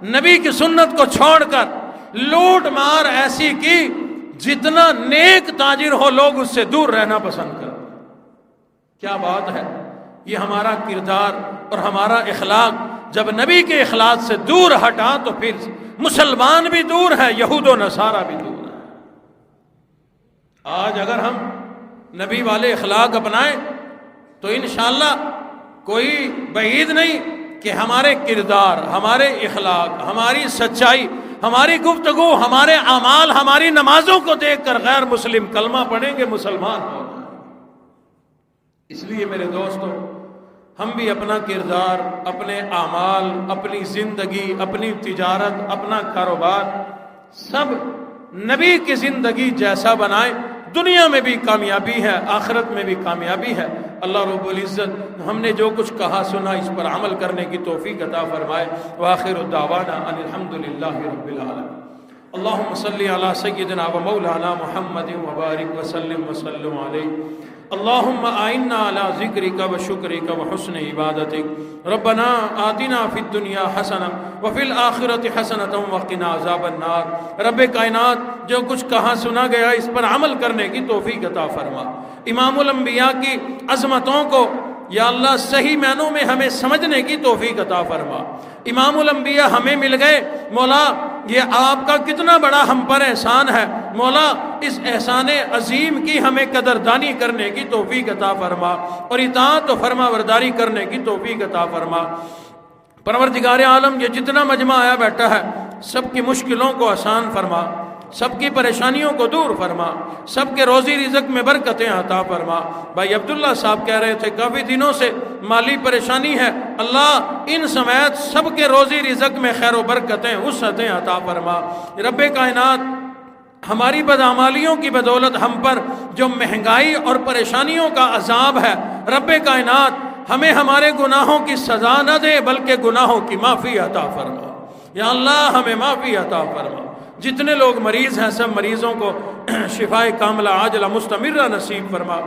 نبی کی سنت کو چھوڑ کر لوٹ مار ایسی کی جتنا نیک تاجر ہو لوگ اس سے دور رہنا پسند کرتے۔ کیا بات ہے! یہ ہمارا کردار اور ہمارا اخلاق جب نبی کے اخلاق سے دور ہٹا تو پھر مسلمان بھی دور ہے، یہود و نصارہ بھی دور ہے۔ آج اگر ہم نبی والے اخلاق اپنائیں تو انشاءاللہ کوئی بعید نہیں کہ ہمارے کردار، ہمارے اخلاق، ہماری سچائی، ہماری گفتگو، ہمارے اعمال، ہماری نمازوں کو دیکھ کر غیر مسلم کلمہ پڑھیں گے، مسلمان ہو جائیں۔ اس لیے میرے دوستو، ہم بھی اپنا کردار، اپنے اعمال، اپنی زندگی، اپنی تجارت، اپنا کاروبار سب نبی کی زندگی جیسا بنائیں۔ دنیا میں بھی کامیابی ہے، آخرت میں بھی کامیابی ہے۔ اللہ رب العزت ہم نے جو کچھ کہا سنا اس پر عمل کرنے کی توفیق عطا فرمائے۔ وآخر دعوانا ان الحمدللہ رب العالمین۔ اللہم صلی علی سیدنا و مولانا محمد وبارک وسلم وسلم علیہ۔ اللہم اعنا علی ذکرک و شکرک و حسن عبادتک۔ ربنا آتنا فی الدنیا حسنہ وفی الآخرۃ حسنۃ وقنا عذاب النار۔ رب کائنات، جو کچھ کہا سنا گیا اس پر عمل کرنے کی توفیق عطا فرما۔ امام الانبیاء کی عظمتوں کو یا اللہ صحیح معنوں میں ہمیں سمجھنے کی توفیق عطا فرما۔ امام الانبیاء ہمیں مل گئے، مولا یہ آپ کا کتنا بڑا ہم پر احسان ہے، مولا اس احسان عظیم کی ہمیں قدردانی کرنے کی توفیق عطا فرما اور اطاعت و فرما برداری کرنے کی توفیق عطا فرما۔ پروردگار عالم، یہ جتنا مجمع آیا بیٹھا ہے سب کی مشکلوں کو آسان فرما، سب کی پریشانیوں کو دور فرما، سب کے روزی رزق میں برکتیں عطا فرما۔ بھائی عبداللہ صاحب کہہ رہے تھے کافی دنوں سے مالی پریشانی ہے، اللہ ان سمیت سب کے روزی رزق میں خیر و برکتیں، وسعتیں عطا فرما۔ رب کائنات، ہماری بدعمالیوں کی بدولت ہم پر جو مہنگائی اور پریشانیوں کا عذاب ہے، رب کائنات ہمیں ہمارے گناہوں کی سزا نہ دے بلکہ گناہوں کی معافی عطا فرما۔ یا اللہ ہمیں معافی عطا فرما۔ جتنے لوگ مریض ہیں سب مریضوں کو شفائے کاملہ عاجلہ مستمرہ نصیب فرما۔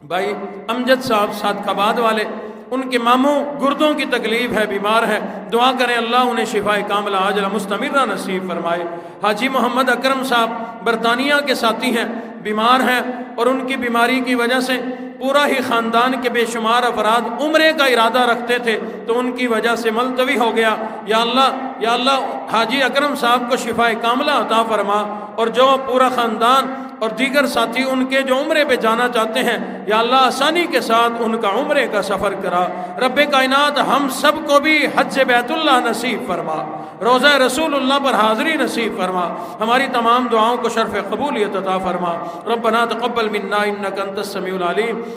بھائی امجد صاحب صادقاباد والے ان کے ماموں گردوں کی تکلیف ہے، بیمار ہے، دعا کریں اللہ انہیں شفاء کاملہ عاجلہ مستمرہ نصیب فرمائے۔ حاجی محمد اکرم صاحب برطانیہ کے ساتھی ہیں، بیمار ہیں، اور ان کی بیماری کی وجہ سے پورا ہی خاندان کے بے شمار افراد عمرے کا ارادہ رکھتے تھے تو ان کی وجہ سے ملتوی ہو گیا۔ یا اللہ حاجی اکرم صاحب کو شفاء کاملہ عطا فرما، اور جو پورا خاندان اور دیگر ساتھی ان کے جو عمرے پہ جانا چاہتے ہیں یا اللہ آسانی کے ساتھ ان کا عمرے کا سفر کرا۔ رب کائنات ہم سب کو بھی حج بیت اللہ نصیب فرما، روزہ رسول اللہ پر حاضری نصیب فرما، ہماری تمام دعاؤں کو شرف قبولیت عطا فرما۔ ربنا تقبل منا انک انت السمیع العلیم